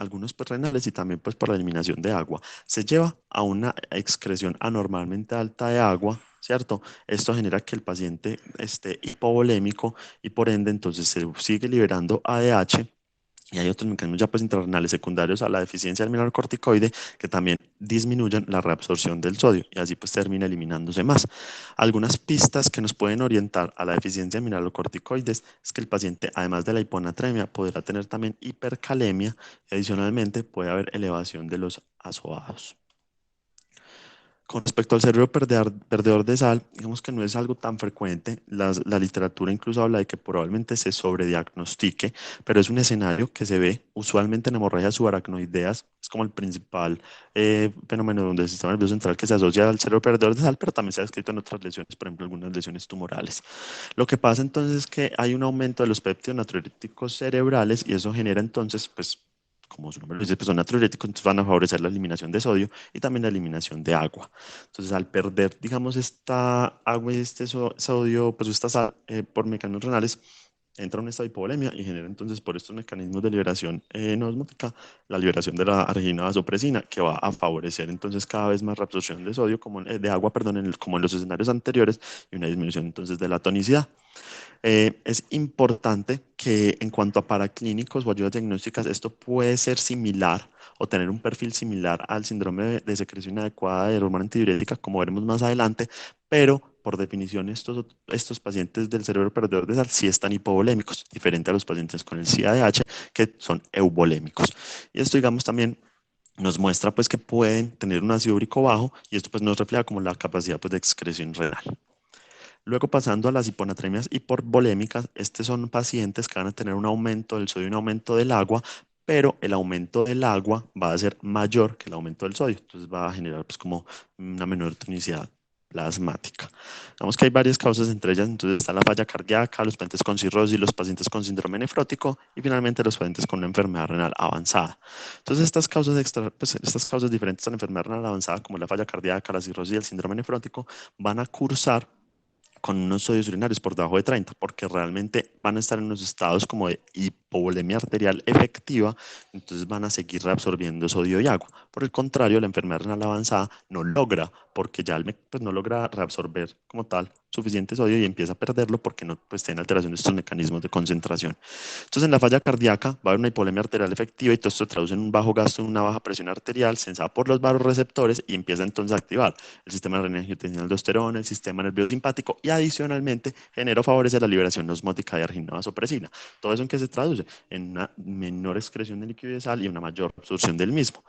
algunos pues renales y también pues por la eliminación de agua. Se lleva a una excreción anormalmente alta de agua, ¿cierto? Esto genera que el paciente esté hipovolémico y por ende entonces se sigue liberando ADH. Y hay otros mecanismos ya pues intrarrenales secundarios a la deficiencia del mineralocorticoide que también disminuyen la reabsorción del sodio y así pues termina eliminándose más. Algunas pistas que nos pueden orientar a la deficiencia de mineralocorticoides es que el paciente, además de la hiponatremia, podrá tener también hipercalemia y adicionalmente puede haber elevación de los azoados. Con respecto al cerebro perdedor de sal, digamos que no es algo tan frecuente. La literatura incluso habla de que probablemente se sobrediagnostique, pero es un escenario que se ve usualmente en hemorragias subaracnoideas. Es como el principal fenómeno donde el sistema nervioso central que se asocia al cerebro perdedor de sal, pero también se ha descrito en otras lesiones, por ejemplo, algunas lesiones tumorales. Lo que pasa entonces es que hay un aumento de los péptidos natriuréticos cerebrales y eso genera entonces, pues, como su nombre lo dice, pues son natriuréticos, entonces van a favorecer la eliminación de sodio y también la eliminación de agua. Entonces, al perder, digamos, esta agua y este sodio, pues esta sal, por mecanismos renales, entra en un estado de hipovolemia y genera entonces por estos mecanismos de liberación no osmótica la liberación de la arginina vasopresina que va a favorecer entonces cada vez más reabsorción de sodio, como, de agua, perdón, como en los escenarios anteriores y una disminución entonces de la tonicidad. Es importante que en cuanto a paraclínicos o ayudas diagnósticas, esto puede ser similar o tener un perfil similar al síndrome de secreción inadecuada de hormona antidiurética, como veremos más adelante, pero por definición estos pacientes del cerebro perdedor de sal sí están hipovolémicos, diferente a los pacientes con el CADH que son euvolémicos. Y esto, digamos, también nos muestra pues que pueden tener un ácido úrico bajo y esto pues nos refleja como la capacidad pues de excreción renal. Luego pasando a las hiponatremias hipervolémicas, estos son pacientes que van a tener un aumento del sodio y un aumento del agua, pero el aumento del agua va a ser mayor que el aumento del sodio, entonces va a generar pues como una menor tonicidad plasmática. Vemos que hay varias causas, entre ellas entonces está la falla cardíaca, los pacientes con cirrosis, los pacientes con síndrome nefrótico y finalmente los pacientes con una enfermedad renal avanzada. Entonces estas causas diferentes a la enfermedad renal avanzada como la falla cardíaca, la cirrosis y el síndrome nefrótico van a cursar con unos sodios urinarios por debajo de 30, porque realmente van a estar en unos estados como de hipovolemia arterial efectiva, entonces van a seguir reabsorbiendo sodio y agua. Por el contrario, la enfermedad renal avanzada no logra, porque ya pues no logra reabsorber como tal suficiente sodio y empieza a perderlo porque no pues, tiene alteración de estos mecanismos de concentración. Entonces, en la falla cardíaca va a haber una hipovolemia arterial efectiva y todo esto se traduce en un bajo gasto, en una baja presión arterial sensada por los vasoreceptores y empieza entonces a activar el sistema de renina aldosterona, el sistema nervioso simpático y adicionalmente genera o favorece la liberación osmótica de arginina vasopresina. Todo eso en que se traduce en una menor excreción de líquido y de sal y una mayor absorción del mismo.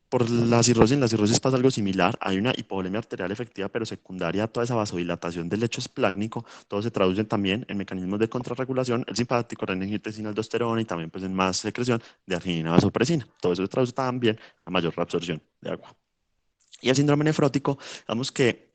Por en la cirrosis pasa algo similar. Hay una hipovolemia arterial efectiva, pero secundaria a toda esa vasodilatación del lecho esplácnico. Todo se traduce también en mecanismos de contrarregulación, el simpático, renina aldosterona y también pues, en más secreción de arginina vasopresina. Todo eso se traduce también a mayor reabsorción de agua. Y el síndrome nefrótico, digamos que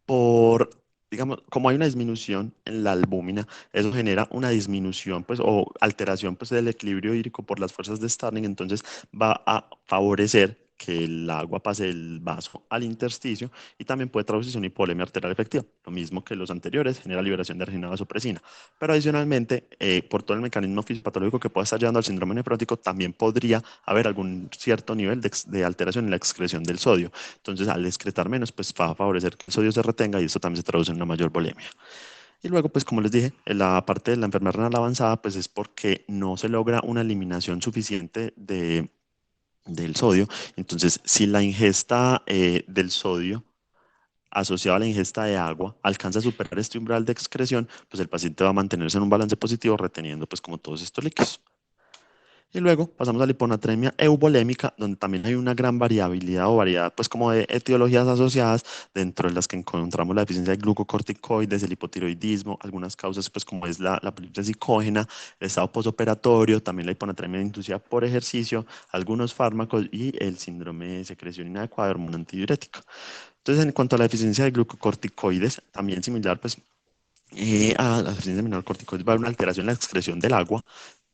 por, digamos, como hay una disminución en la albúmina, eso genera una disminución, pues, o alteración, pues, del equilibrio hídrico por las fuerzas de Starling, entonces va a favorecer que el agua pase del vaso al intersticio y también puede traducirse una hipovolemia arterial efectiva, lo mismo que los anteriores, genera liberación de arginina vasopresina. Pero adicionalmente, por todo el mecanismo fisiopatológico que pueda estar llevando al síndrome nefrótico, también podría haber algún cierto nivel de alteración en la excreción del sodio. Entonces, al excretar menos, pues va a favorecer que el sodio se retenga y esto también se traduce en una mayor volemia. Y luego, pues como les dije, en la parte de la enfermedad renal avanzada, pues es porque no se logra una eliminación suficiente del sodio. Entonces, si la ingesta del sodio asociado a la ingesta de agua alcanza a superar este umbral de excreción, pues el paciente va a mantenerse en un balance positivo reteniendo pues como todos estos líquidos. Y luego pasamos a la hiponatremia euvolémica, donde también hay una gran variabilidad o variedad, pues como de etiologías asociadas, dentro de las que encontramos la deficiencia de glucocorticoides, el hipotiroidismo, algunas causas, pues como es la polipsia psicógena, el estado posoperatorio, también la hiponatremia inducida por ejercicio, algunos fármacos y el síndrome de secreción inadecuada de hormona antidiurética. Entonces, en cuanto a la deficiencia de glucocorticoides, también similar, pues a la deficiencia de mineralocorticoides va a haber una alteración en la excreción del agua,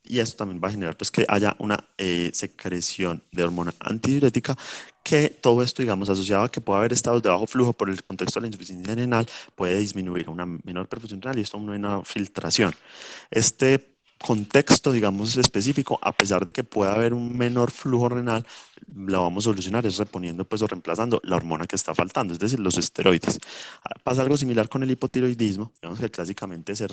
y esto también va a generar pues, que haya una secreción de hormona antidiurética que todo esto, digamos, asociado a que pueda haber estados de bajo flujo por el contexto de la insuficiencia renal, puede disminuir a una menor perfusión renal y esto a una menor filtración. Este contexto, digamos, específico, a pesar de que pueda haber un menor flujo renal, lo vamos a solucionar es reponiendo pues o reemplazando la hormona que está faltando, es decir, los esteroides. Pasa algo similar con el hipotiroidismo, digamos que clásicamente se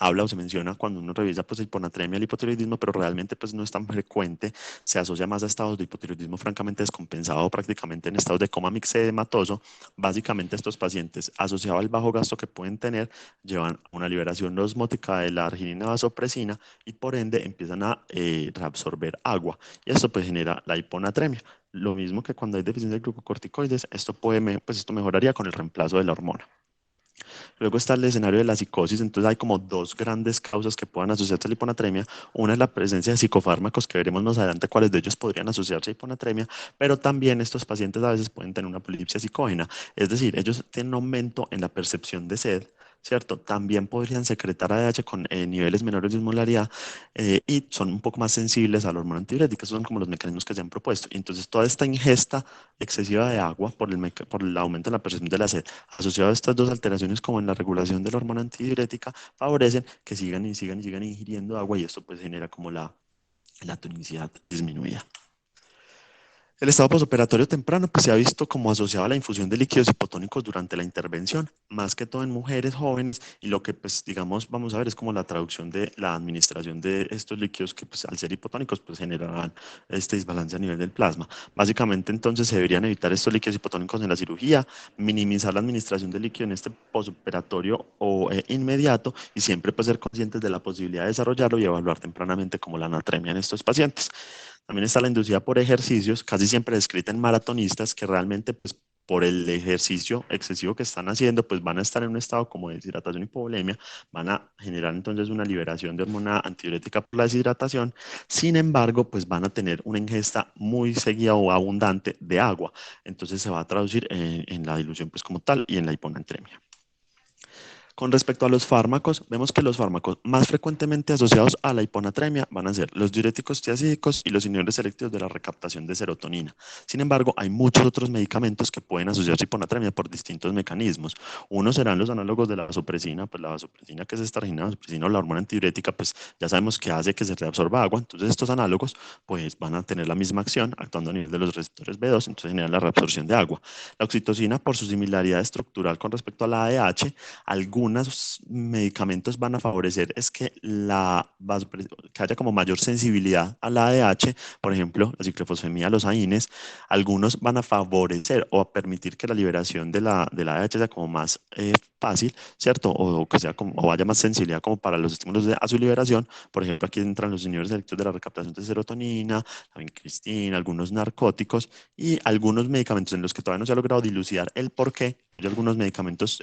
habla o se menciona cuando uno revisa pues hiponatremia, el hipotiroidismo, pero realmente pues no es tan frecuente, se asocia más a estados de hipotiroidismo francamente descompensado, prácticamente en estados de coma mixedematoso. Básicamente estos pacientes asociados al bajo gasto que pueden tener llevan una liberación osmótica de la arginina vasopresina y por ende empiezan a reabsorber agua y esto pues genera la hiponatremia. Lo mismo que cuando hay deficiencia de glucocorticoides, pues esto mejoraría con el reemplazo de la hormona. Luego está el escenario de la psicosis, entonces hay como dos grandes causas que puedan asociarse a la hiponatremia. Una es la presencia de psicofármacos, que veremos más adelante cuáles de ellos podrían asociarse a hiponatremia, pero también estos pacientes a veces pueden tener una polipsia psicógena, es decir, ellos tienen un aumento en la percepción de sed, ¿cierto? También podrían secretar ADH con niveles menores de osmolaridad y son un poco más sensibles a la hormona antidiurética. Esos son como los mecanismos que se han propuesto. Entonces, toda esta ingesta excesiva de agua por el aumento en la percepción de la sed, asociado a estas dos alteraciones como en la regulación de la hormona antidiurética, favorecen que sigan y sigan y sigan ingiriendo agua y esto pues genera como la tonicidad disminuida. El estado posoperatorio temprano pues, se ha visto como asociado a la infusión de líquidos hipotónicos durante la intervención, más que todo en mujeres jóvenes, y lo que pues digamos vamos a ver es como la traducción de la administración de estos líquidos que pues al ser hipotónicos pues generarán este desbalance a nivel del plasma. Básicamente entonces se deberían evitar estos líquidos hipotónicos en la cirugía, minimizar la administración de líquido en este posoperatorio o inmediato y siempre pues ser conscientes de la posibilidad de desarrollarlo y evaluar tempranamente como la anatremia en estos pacientes. También está la inducida por ejercicios, casi siempre descrita en maratonistas que realmente pues, por el ejercicio excesivo que están haciendo, pues van a estar en un estado como de deshidratación y hipovolemia, van a generar entonces una liberación de hormona antidiurética por la deshidratación, sin embargo, pues van a tener una ingesta muy seguida o abundante de agua, entonces se va a traducir en la dilución pues como tal y en la hiponatremia. Con respecto a los fármacos, vemos que los fármacos más frecuentemente asociados a la hiponatremia van a ser los diuréticos tiazídicos y los inhibidores selectivos de la recaptación de serotonina. Sin embargo, hay muchos otros medicamentos que pueden asociarse a hiponatremia por distintos mecanismos. Uno serán los análogos de la vasopresina, pues la vasopresina que es esta arginina vasopresina o la hormona antidiurética, pues ya sabemos que hace que se reabsorba agua, entonces estos análogos pues van a tener la misma acción actuando a nivel de los receptores B2, entonces generan la reabsorción de agua. La oxitocina, por su similaridad estructural con respecto a la ADH, algunos medicamentos van a favorecer es que, que haya como mayor sensibilidad a la ADH, por ejemplo, la ciclofosfemida, los AINES, algunos van a favorecer o a permitir que la liberación de la ADH sea como más fácil, ¿cierto? O que sea como, o haya más sensibilidad como para los estímulos a su liberación. Por ejemplo, aquí entran los inhibidores selectivos de la recaptación de serotonina, la vincristina, algunos narcóticos y algunos medicamentos en los que todavía no se ha logrado dilucidar el por qué. Hay algunos medicamentos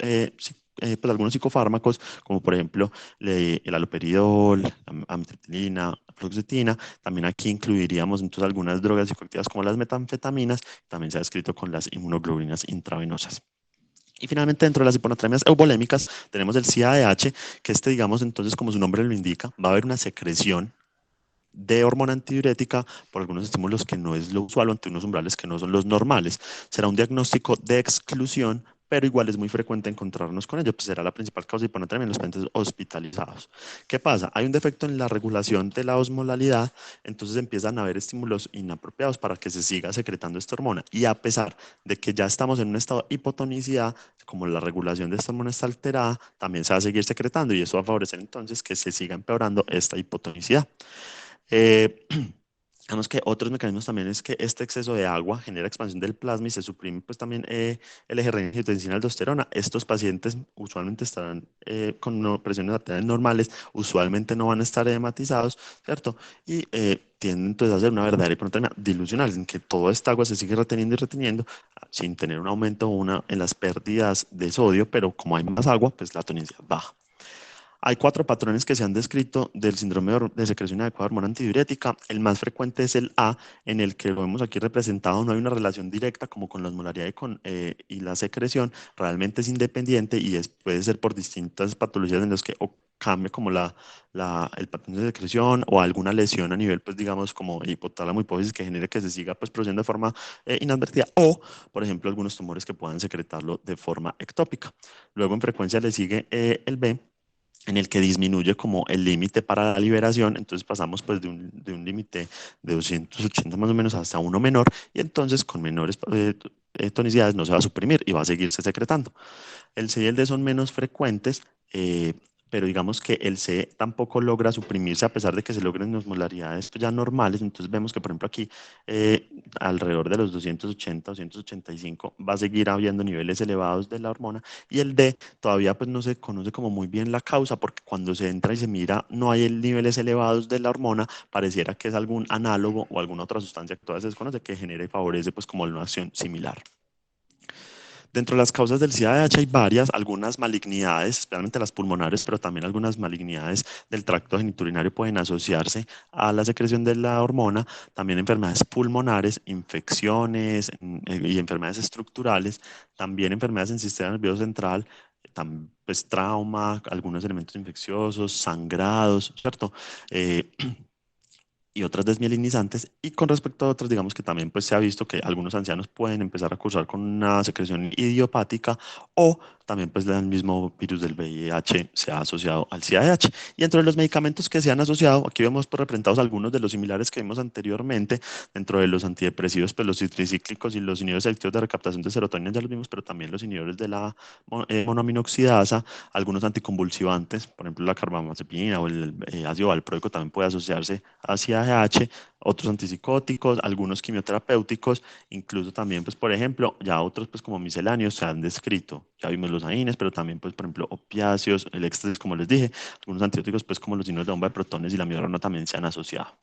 pues algunos psicofármacos, como por ejemplo el haloperidol, la amitriptilina, la fluoxetina. También aquí incluiríamos entonces algunas drogas psicoactivas como las metanfetaminas. También se ha descrito con las inmunoglobulinas intravenosas. Y finalmente, dentro de las hiponatremias eubolémicas, tenemos el CADH, que digamos, entonces, como su nombre lo indica, va a haber una secreción de hormona antidiurética por algunos estímulos que no es lo usual, ante unos umbrales que no son los normales. Será un diagnóstico de exclusión, pero igual es muy frecuente encontrarnos con ello, pues será la principal causa de hiponatremia en los pacientes hospitalizados. ¿Qué pasa? Hay un defecto en la regulación de la osmolalidad, entonces empiezan a haber estímulos inapropiados para que se siga secretando esta hormona. Y a pesar de que ya estamos en un estado de hipotonicidad, como la regulación de esta hormona está alterada, también se va a seguir secretando y eso va a favorecer entonces que se siga empeorando esta hipotonicidad. Eh, Digamos que otros mecanismos también es que este exceso de agua genera expansión del plasma y se suprime pues también el eje renina-angiotensina-aldosterona. Estos pacientes usualmente estarán con presiones arteriales normales, usualmente no van a estar edematizados, ¿cierto? Y tienden entonces a hacer una verdadera hiponatremia dilucional, en que toda esta agua se sigue reteniendo y reteniendo sin tener un aumento en las pérdidas de sodio, pero como hay más agua, pues la tonicidad baja. Hay 4 patrones que se han descrito del síndrome de secreción adecuada de hormona antidiurética. El más frecuente es el A, en el que lo vemos aquí representado. No hay una relación directa como con la osmolaridad y la secreción. Realmente es independiente y puede ser por distintas patologías en las que cambia como el patrón de secreción o alguna lesión a nivel, pues digamos, como hipotálamo hipófisis que genere que se siga pues produciendo de forma inadvertida, o, por ejemplo, algunos tumores que puedan secretarlo de forma ectópica. Luego en frecuencia le sigue el B, en el que disminuye como el límite para la liberación, entonces pasamos pues de un límite de 280 más o menos hasta uno menor, y entonces con menores tonicidades no se va a suprimir y va a seguirse secretando. El C y el D son menos frecuentes, pero digamos que el C tampoco logra suprimirse a pesar de que se logren osmolaridades ya normales. Entonces vemos que, por ejemplo, aquí alrededor de los 280, 285 va a seguir habiendo niveles elevados de la hormona, y el D todavía pues no se conoce como muy bien la causa, porque cuando se entra y se mira no hay niveles elevados de la hormona, pareciera que es algún análogo o alguna otra sustancia que todavía se desconoce que genera y favorece pues como una acción similar. Dentro de las causas del CIADH hay varias, algunas malignidades, especialmente las pulmonares, pero también algunas malignidades del tracto genitourinario pueden asociarse a la secreción de la hormona, también enfermedades pulmonares, infecciones y enfermedades estructurales, también enfermedades en sistema nervioso central, pues trauma, algunos elementos infecciosos, sangrados, ¿cierto? Eh, y otras desmielinizantes. Y con respecto a otras, digamos que también pues se ha visto que algunos ancianos pueden empezar a cursar con una secreción idiopática, o también pues el mismo virus del VIH se ha asociado al CIADH. Y entre los medicamentos que se han asociado, aquí vemos pues, representados algunos de los similares que vimos anteriormente. Dentro de los antidepresivos, pues los tricíclicos y los inhibidores selectivos de recaptación de serotonina ya los vimos, pero también los inhibidores de la monoaminoxidasa, algunos anticonvulsivantes, por ejemplo la carbamazepina o el ácido valproico también puede asociarse hacia AH, otros antipsicóticos, algunos quimioterapéuticos, incluso también, pues, por ejemplo, ya otros, pues, como misceláneos se han descrito. Ya vimos los AINES, pero también, pues, por ejemplo, opiáceos, el éxtasis, como les dije, algunos antibióticos, pues, como los inhibidores de bomba de protones y la amiodarona también se han asociado.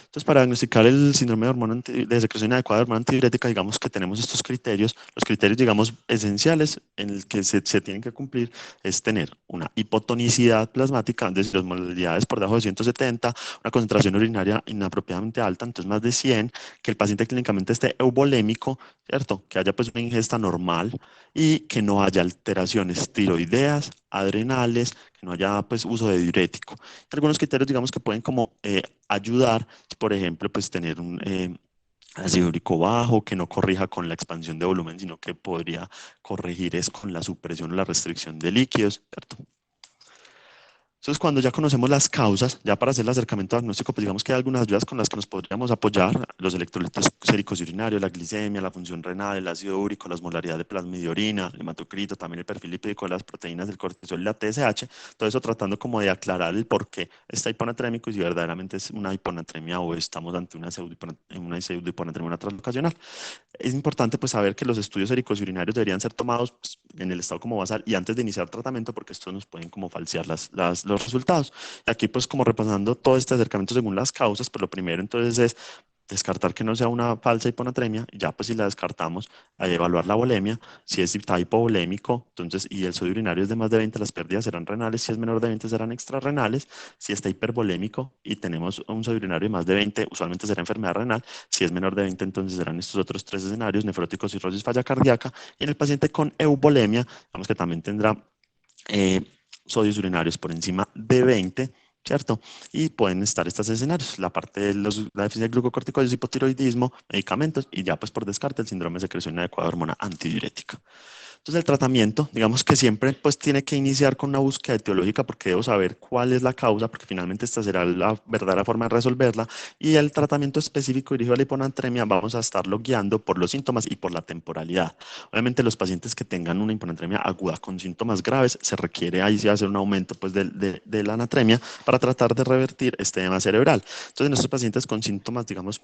Entonces, para diagnosticar el síndrome de, de secreción inadecuada de hormona antidiurética, digamos que tenemos estos criterios. Los criterios, digamos, esenciales en el que se tienen que cumplir es tener una hipotonicidad plasmática de las modalidades por debajo de 170, una concentración urinaria inapropiadamente alta, entonces más de 100, que el paciente clínicamente esté eubolémico, ¿cierto? Que haya pues una ingesta normal y que no haya alteraciones tiroideas, adrenales, que no haya pues uso de diurético. Algunos criterios, digamos, que pueden como ayudar, por ejemplo, pues tener un ácido úrico bajo, que no corrija con la expansión de volumen, sino que podría corregir es con la supresión o la restricción de líquidos, ¿cierto? Entonces, cuando ya conocemos las causas, ya para hacer el acercamiento diagnóstico, pues digamos que hay algunas ayudas con las que nos podríamos apoyar: los electrolitos séricos y urinarios, la glicemia, la función renal, el ácido úrico, la osmolaridad de plasma y de orina, el hematocrito, también el perfil lipídico de las proteínas del cortisol y la TSH, todo eso tratando como de aclarar el por qué está hiponatrémico y si verdaderamente es una hiponatremia o estamos ante una pseudohiponatremia, una translocacional. Es importante pues saber que los estudios séricos y urinarios deberían ser tomados pues, en el estado como basal y antes de iniciar tratamiento, porque estos nos pueden como falsear los resultados. Y aquí pues como repasando todo este acercamiento según las causas, pues lo primero entonces es descartar que no sea una falsa hiponatremia, y ya pues si la descartamos, a evaluar la volemia. Si está hipovolémico, entonces, y el sodio urinario es de más de 20, las pérdidas serán renales; si es menor de 20 serán extrarrenales; si está hipervolémico y tenemos un sodio urinario de más de 20, usualmente será enfermedad renal; si es menor de 20, entonces serán estos otros tres escenarios: nefrótico, cirrosis, falla cardíaca. Y en el paciente con euvolemia, vamos que también tendrá eh, sodios urinarios por encima de 20, ¿cierto? Y pueden estar estos escenarios: la parte de la deficiencia de glucocorticoides, hipotiroidismo, medicamentos, y ya pues por descarte el síndrome de secreción inadecuada de hormona antidiurética. Entonces el tratamiento, digamos que siempre pues tiene que iniciar con una búsqueda etiológica, porque debo saber cuál es la causa, porque finalmente esta será la verdadera forma de resolverla. Y el tratamiento específico dirigido a la hiponatremia vamos a estarlo guiando por los síntomas y por la temporalidad. Obviamente los pacientes que tengan una hiponatremia aguda con síntomas graves, se requiere ahí sí hacer un aumento pues de la anatremia para tratar de revertir este edema cerebral. Entonces en estos pacientes con síntomas, digamos,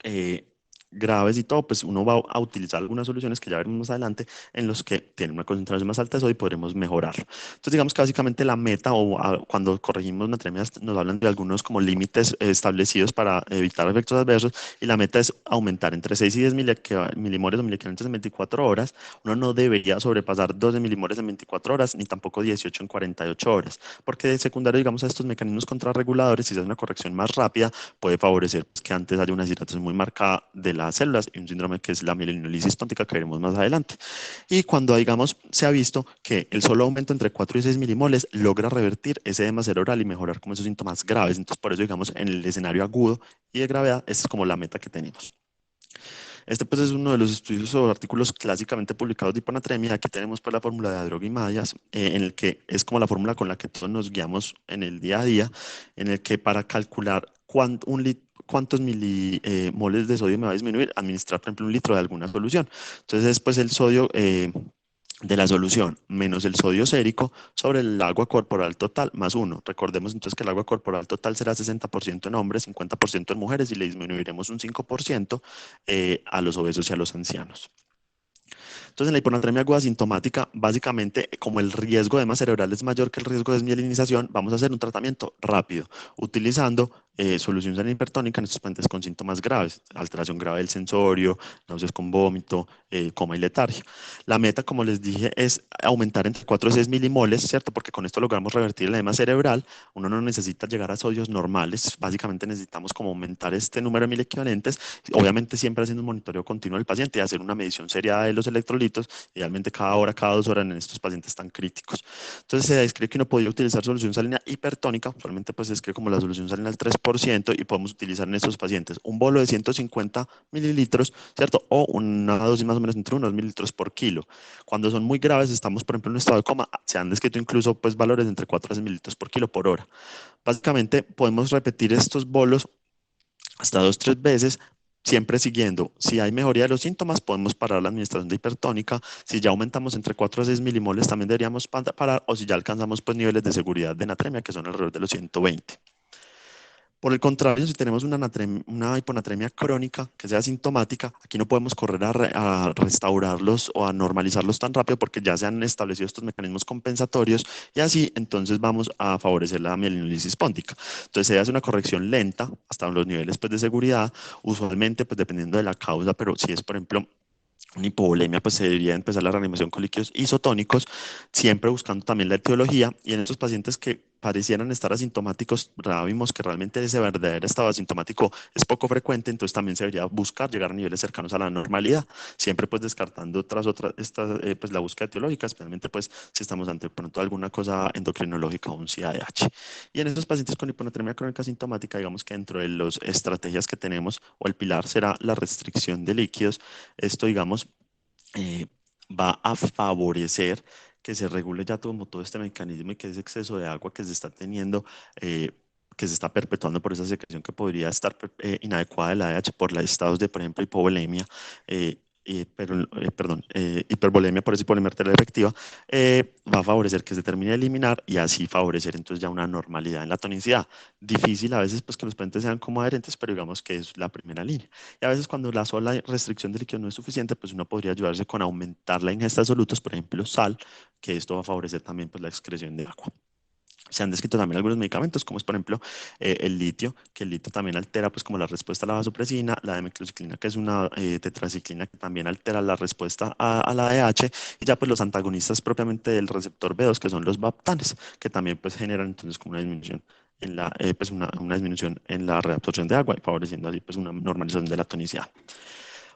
eh, graves y todo, pues uno va a utilizar algunas soluciones que ya veremos más adelante, en los que tienen una concentración más alta de sodio y podremos mejorarlo. Entonces, digamos que básicamente la meta, o cuando corregimos natremias, nos hablan de algunos como límites establecidos para evitar efectos adversos, y la meta es aumentar entre 6 y 10 milimoles o miliequivalentes en 24 horas. Uno no debería sobrepasar 12 milimoles en 24 horas, ni tampoco 18 en 48 horas, porque de secundario, digamos, a estos mecanismos contrarreguladores, si se hace una corrección más rápida, puede favorecer pues, que antes haya una deshidratación muy marcada de las células y un síndrome que es la mielinolisis tónica que veremos más adelante. Y cuando, digamos, se ha visto que el solo aumento entre 4 y 6 milimoles logra revertir ese edema cerebral y mejorar como esos síntomas graves. Entonces, por eso, digamos, en el escenario agudo y de gravedad, esa es como la meta que tenemos. Este pues es uno de los estudios o artículos clásicamente publicados de hiponatremia. Aquí tenemos pues la fórmula de Adrog y Mayas, en el que es como la fórmula con la que todos nos guiamos en el día a día, en el que para calcular cuántos milimoles de sodio me va a disminuir, administrar, por ejemplo, un litro de alguna solución. Entonces, después el sodio de la solución menos el sodio sérico sobre el agua corporal total más 1. Recordemos entonces que el agua corporal total será 60% en hombres, 50% en mujeres y le disminuiremos un 5% a los obesos y a los ancianos. Entonces, en la hiponatremia aguda sintomática, básicamente, como el riesgo de edema cerebral es mayor que el riesgo de desmielinización, vamos a hacer un tratamiento rápido, utilizando solución salina hipertónica en estos pacientes con síntomas graves, alteración grave del sensorio, náuseas con vómito, coma y letargia. La meta, como les dije, es aumentar entre 4 y 6 milimoles, ¿cierto? Porque con esto logramos revertir el edema cerebral. Uno no necesita llegar a sodios normales, básicamente necesitamos como aumentar este número de mil equivalentes, obviamente siempre haciendo un monitoreo continuo del paciente y hacer una medición seriada de los electrolitos, idealmente cada hora, cada 2 horas en estos pacientes tan críticos. Entonces se describe que uno podría utilizar solución salina hipertónica, usualmente pues se describe como la solución salina al 3% y podemos utilizar en estos pacientes un bolo de 150 mililitros, ¿cierto? O una dosis más o menos entre 1 mililitros por kilo. Cuando son muy graves, estamos por ejemplo en un estado de coma, se han descrito incluso pues valores entre 4 a 6 mililitros por kilo por hora. Básicamente podemos repetir estos bolos hasta 2 o 3 veces, siempre siguiendo. Si hay mejoría de los síntomas, podemos parar la administración de hipertónica. Si ya aumentamos entre 4 a 6 milimoles, también deberíamos parar, o si ya alcanzamos pues, niveles de seguridad de natremia, que son alrededor de los 120. Por el contrario, si tenemos una hiponatremia crónica que sea sintomática, aquí no podemos correr a restaurarlos o a normalizarlos tan rápido porque ya se han establecido estos mecanismos compensatorios y así entonces vamos a favorecer la mielinolisis póntica. Entonces se hace una corrección lenta hasta los niveles pues, de seguridad, usualmente pues dependiendo de la causa, pero si es por ejemplo una hipovolemia, pues se debería empezar la reanimación con líquidos isotónicos, siempre buscando también la etiología. Y en esos pacientes que parecieran estar asintomáticos, vimos que realmente ese verdadero estado asintomático es poco frecuente, entonces también se debería buscar llegar a niveles cercanos a la normalidad, siempre pues descartando tras otra, pues la búsqueda etiológica, especialmente pues si estamos ante pronto alguna cosa endocrinológica o un CADH. Y en esos pacientes con hiponatremia crónica sintomática, digamos que dentro de las estrategias que tenemos, o el pilar será la restricción de líquidos. Esto, digamos, eh, va a favorecer que se regule ya todo este mecanismo y que ese exceso de agua que se está teniendo, que se está perpetuando por esa secreción que podría estar inadecuada del ADH por los estados de, por ejemplo, hipovolemia, hipervolemia por esa hipovolemia arterial efectiva, va a favorecer que se termine de eliminar y así favorecer entonces ya una normalidad en la tonicidad. Difícil a veces pues que los pacientes sean como adherentes, pero digamos que es la primera línea. Y a veces cuando la sola restricción de líquido no es suficiente, pues uno podría ayudarse con aumentar la ingesta de solutos, por ejemplo, sal, que esto va a favorecer también pues, la excreción de agua. Se han descrito también algunos medicamentos, como es por ejemplo el litio, que el litio también altera pues como la respuesta a la vasopresina, la demeclociclina, que es una tetraciclina que también altera la respuesta a la ADH, y ya pues los antagonistas propiamente del receptor B2, que son los baptanes, que también pues generan entonces como una disminución en la, pues una disminución en la reabsorción de agua y favoreciendo así pues una normalización de la tonicidad.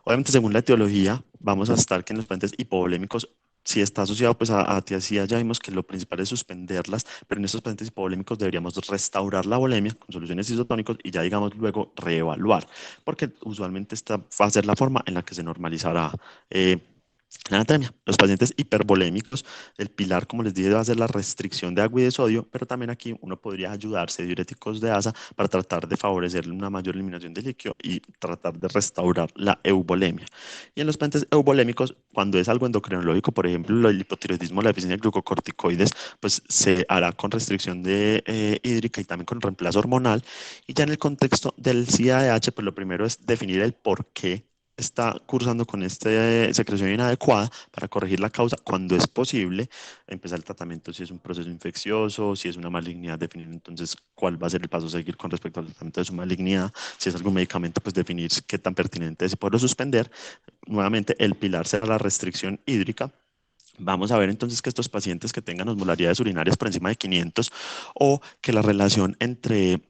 Obviamente, según la etiología, vamos a estar que en los pacientes hipovolémicos, si está asociado pues a tiacía, ya vimos que lo principal es suspenderlas, pero en estos pacientes hipovolémicos deberíamos restaurar la volemia con soluciones isotónicos y ya digamos luego reevaluar, porque usualmente esta va a ser la forma en la que se normalizará la anatremia. Los pacientes hipervolémicos, el pilar, como les dije, va a ser la restricción de agua y de sodio, pero también aquí uno podría ayudarse de diuréticos de asa para tratar de favorecer una mayor eliminación de líquido y tratar de restaurar la euvolemia. Y en los pacientes euvolémicos, cuando es algo endocrinológico, por ejemplo, el hipotiroidismo, la deficiencia de glucocorticoides, pues se hará con restricción de hídrica y también con reemplazo hormonal. Y ya en el contexto del CADH, pues lo primero es definir el por qué está cursando con esta secreción inadecuada para corregir la causa cuando es posible, empezar el tratamiento si es un proceso infeccioso, si es una malignidad, definir entonces cuál va a ser el paso a seguir con respecto al tratamiento de su malignidad, si es algún medicamento, pues definir qué tan pertinente es y poderlo suspender. Nuevamente, el pilar será la restricción hídrica. Vamos a ver entonces que estos pacientes que tengan osmolaridades urinarias por encima de 500 o que la relación entre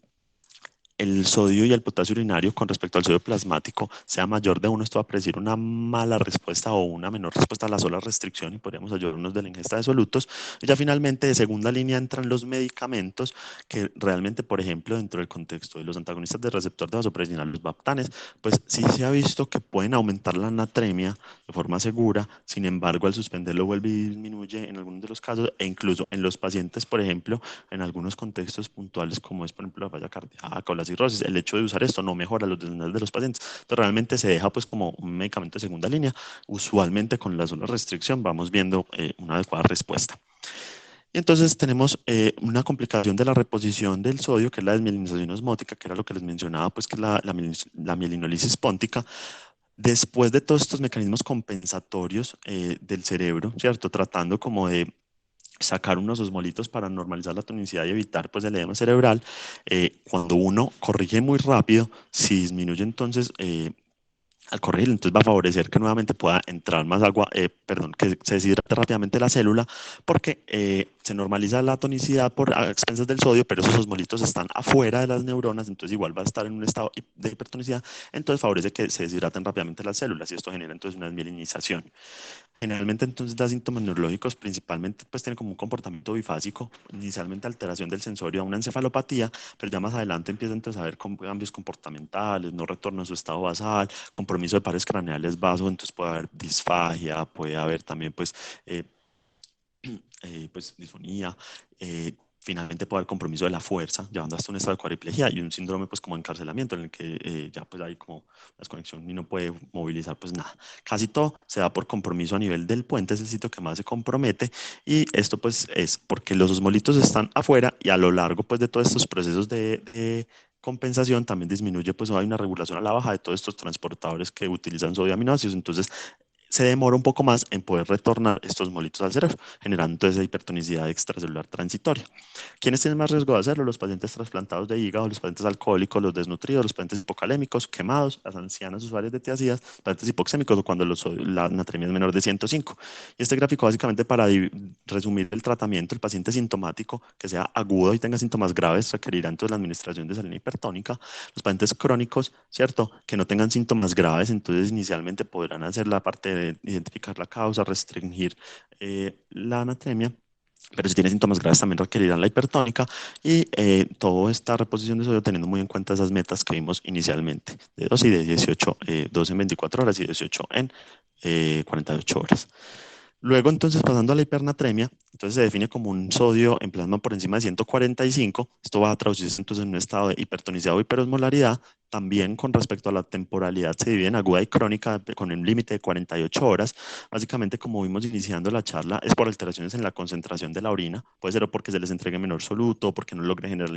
el sodio y el potasio urinario con respecto al sodio plasmático sea mayor de 1, esto va a predecir una mala respuesta o una menor respuesta a la sola restricción y podríamos ayudarnos de la ingesta de solutos. Y ya finalmente, de segunda línea, entran los medicamentos que realmente, por ejemplo, dentro del contexto de los antagonistas del receptor de vasopresina, los baptanes, pues sí se ha visto que pueden aumentar la natremia de forma segura, sin embargo, al suspenderlo vuelve y disminuye en algunos de los casos e incluso en los pacientes, por ejemplo, en algunos contextos puntuales, como es, por ejemplo, la falla cardíaca o la cirrosis, el hecho de usar esto no mejora los desniveles de los pacientes. Entonces, realmente se deja pues como un medicamento de segunda línea. Usualmente con la sola restricción vamos viendo una adecuada respuesta. Y entonces tenemos una complicación de la reposición del sodio, que es la desmielinización osmótica, que era lo que les mencionaba, pues que es la mielinolisis póntica. Después de todos estos mecanismos compensatorios del cerebro, ¿cierto? Tratando como de sacar unos osmolitos para normalizar la tonicidad y evitar pues el edema cerebral. Cuando uno corrige muy rápido, si disminuye entonces al corregir, entonces va a favorecer que nuevamente pueda entrar más agua, perdón, que se deshidrate rápidamente la célula, porque se normaliza la tonicidad por a expensas del sodio, pero esos osmolitos están afuera de las neuronas, entonces igual va a estar en un estado de hipertonicidad, entonces favorece que se deshidraten rápidamente las células y esto genera entonces una desmielinización. Generalmente entonces da síntomas neurológicos, principalmente pues tiene como un comportamiento bifásico, inicialmente alteración del sensorio a una encefalopatía, pero ya más adelante empieza entonces a haber cambios comportamentales, no retorno a su estado basal, compromiso de pares craneales vasos, entonces puede haber disfagia, puede haber también eh, pues disfonía, finalmente puede haber compromiso de la fuerza, llevando hasta un estado de cuadriplegia y un síndrome pues como encarcelamiento en el que ya pues hay como desconexión y no puede movilizar pues nada. Casi todo se da por compromiso a nivel del puente, es el sitio que más se compromete y esto pues es porque los osmolitos están afuera y a lo largo pues de todos estos procesos de compensación también disminuye pues hay una regulación a la baja de todos estos transportadores que utilizan sodio aminoácidos, entonces se demora un poco más en poder retornar estos molitos al cerebro, generando entonces esa hipertonicidad extracelular transitoria. ¿Quiénes tienen más riesgo de hacerlo? Los pacientes trasplantados de hígado, los pacientes alcohólicos, los desnutridos, los pacientes hipocalémicos, quemados, las ancianas usuarias de tiazidas, pacientes hipoxémicos o cuando la natremia es menor de 105. Y este gráfico básicamente para resumir el tratamiento, el paciente sintomático que sea agudo y tenga síntomas graves requerirá entonces la administración de salina hipertónica. Los pacientes crónicos, ¿cierto? Que no tengan síntomas graves, entonces inicialmente podrán hacer la parte de identificar la causa, restringir la anatremia, pero si tiene síntomas graves también requerirán la hipertónica y toda esta reposición de sodio teniendo muy en cuenta esas metas que vimos inicialmente, de 12 y de 18, 12 en 24 horas y 18 en 48 horas. Luego, entonces, pasando a la hipernatremia, entonces se define como un sodio en plasma por encima de 145. Esto va a traducirse entonces en un estado de hipertonicidad o hiperosmolaridad. También con respecto a la temporalidad se divide en aguda y crónica con un límite de 48 horas. Básicamente, como vimos iniciando la charla, es por alteraciones en la concentración de la orina. Puede ser o porque se les entregue menor soluto, o porque no logre generar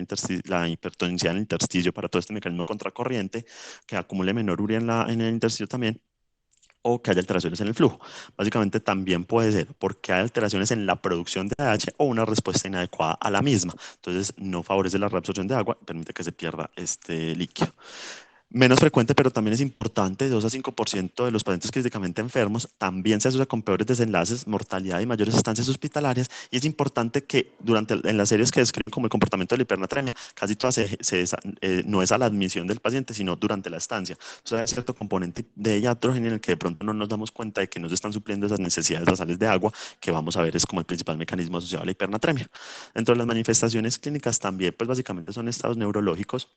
la hipertonicidad en el intersticio para todo este mecanismo contracorriente, que acumule menor urea en el intersticio también o que haya alteraciones en el flujo. Básicamente también puede ser porque hay alteraciones en la producción de AH o una respuesta inadecuada a la misma. Entonces no favorece la reabsorción de agua y permite que se pierda este líquido. Menos frecuente, pero también es importante, 2 a 5% de los pacientes críticamente enfermos también se asocia con peores desenlaces, mortalidad y mayores estancias hospitalarias. Y es importante que en las series que describen como el comportamiento de la hipernatremia, casi todas no es a la admisión del paciente, sino durante la estancia. O sea, hay cierto componente de iatrogenia en el que de pronto no nos damos cuenta de que no se están supliendo esas necesidades basales de agua, que vamos a ver es como el principal mecanismo asociado a la hipernatremia. Dentro de las manifestaciones clínicas también, pues básicamente son estados neurológicos,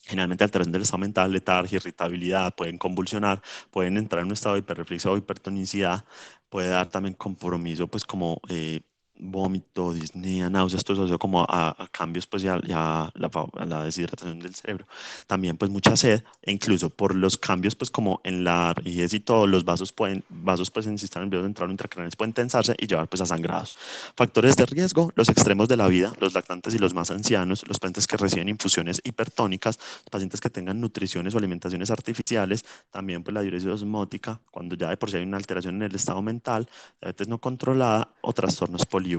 generalmente alteración del estado mental, letargia, irritabilidad, pueden convulsionar, pueden entrar en un estado de hiperreflexia o hipertonicidad, puede dar también compromiso, pues como vómito, disnea, náuseas, todo eso como a cambios, pues ya, a la deshidratación del cerebro. También pues mucha sed, e incluso por los cambios, pues como en la rigidez y todo, los vasos pues en el sistema nervioso central o intracraneales pueden tensarse y llevar pues a sangrados. Factores de riesgo, los extremos de la vida, los lactantes y los más ancianos, los pacientes que reciben infusiones hipertónicas, los pacientes que tengan nutriciones o alimentaciones artificiales, también pues la diuresis osmótica, cuando ya de por sí hay una alteración en el estado mental, diabetes no controlada o trastornos poliúricos.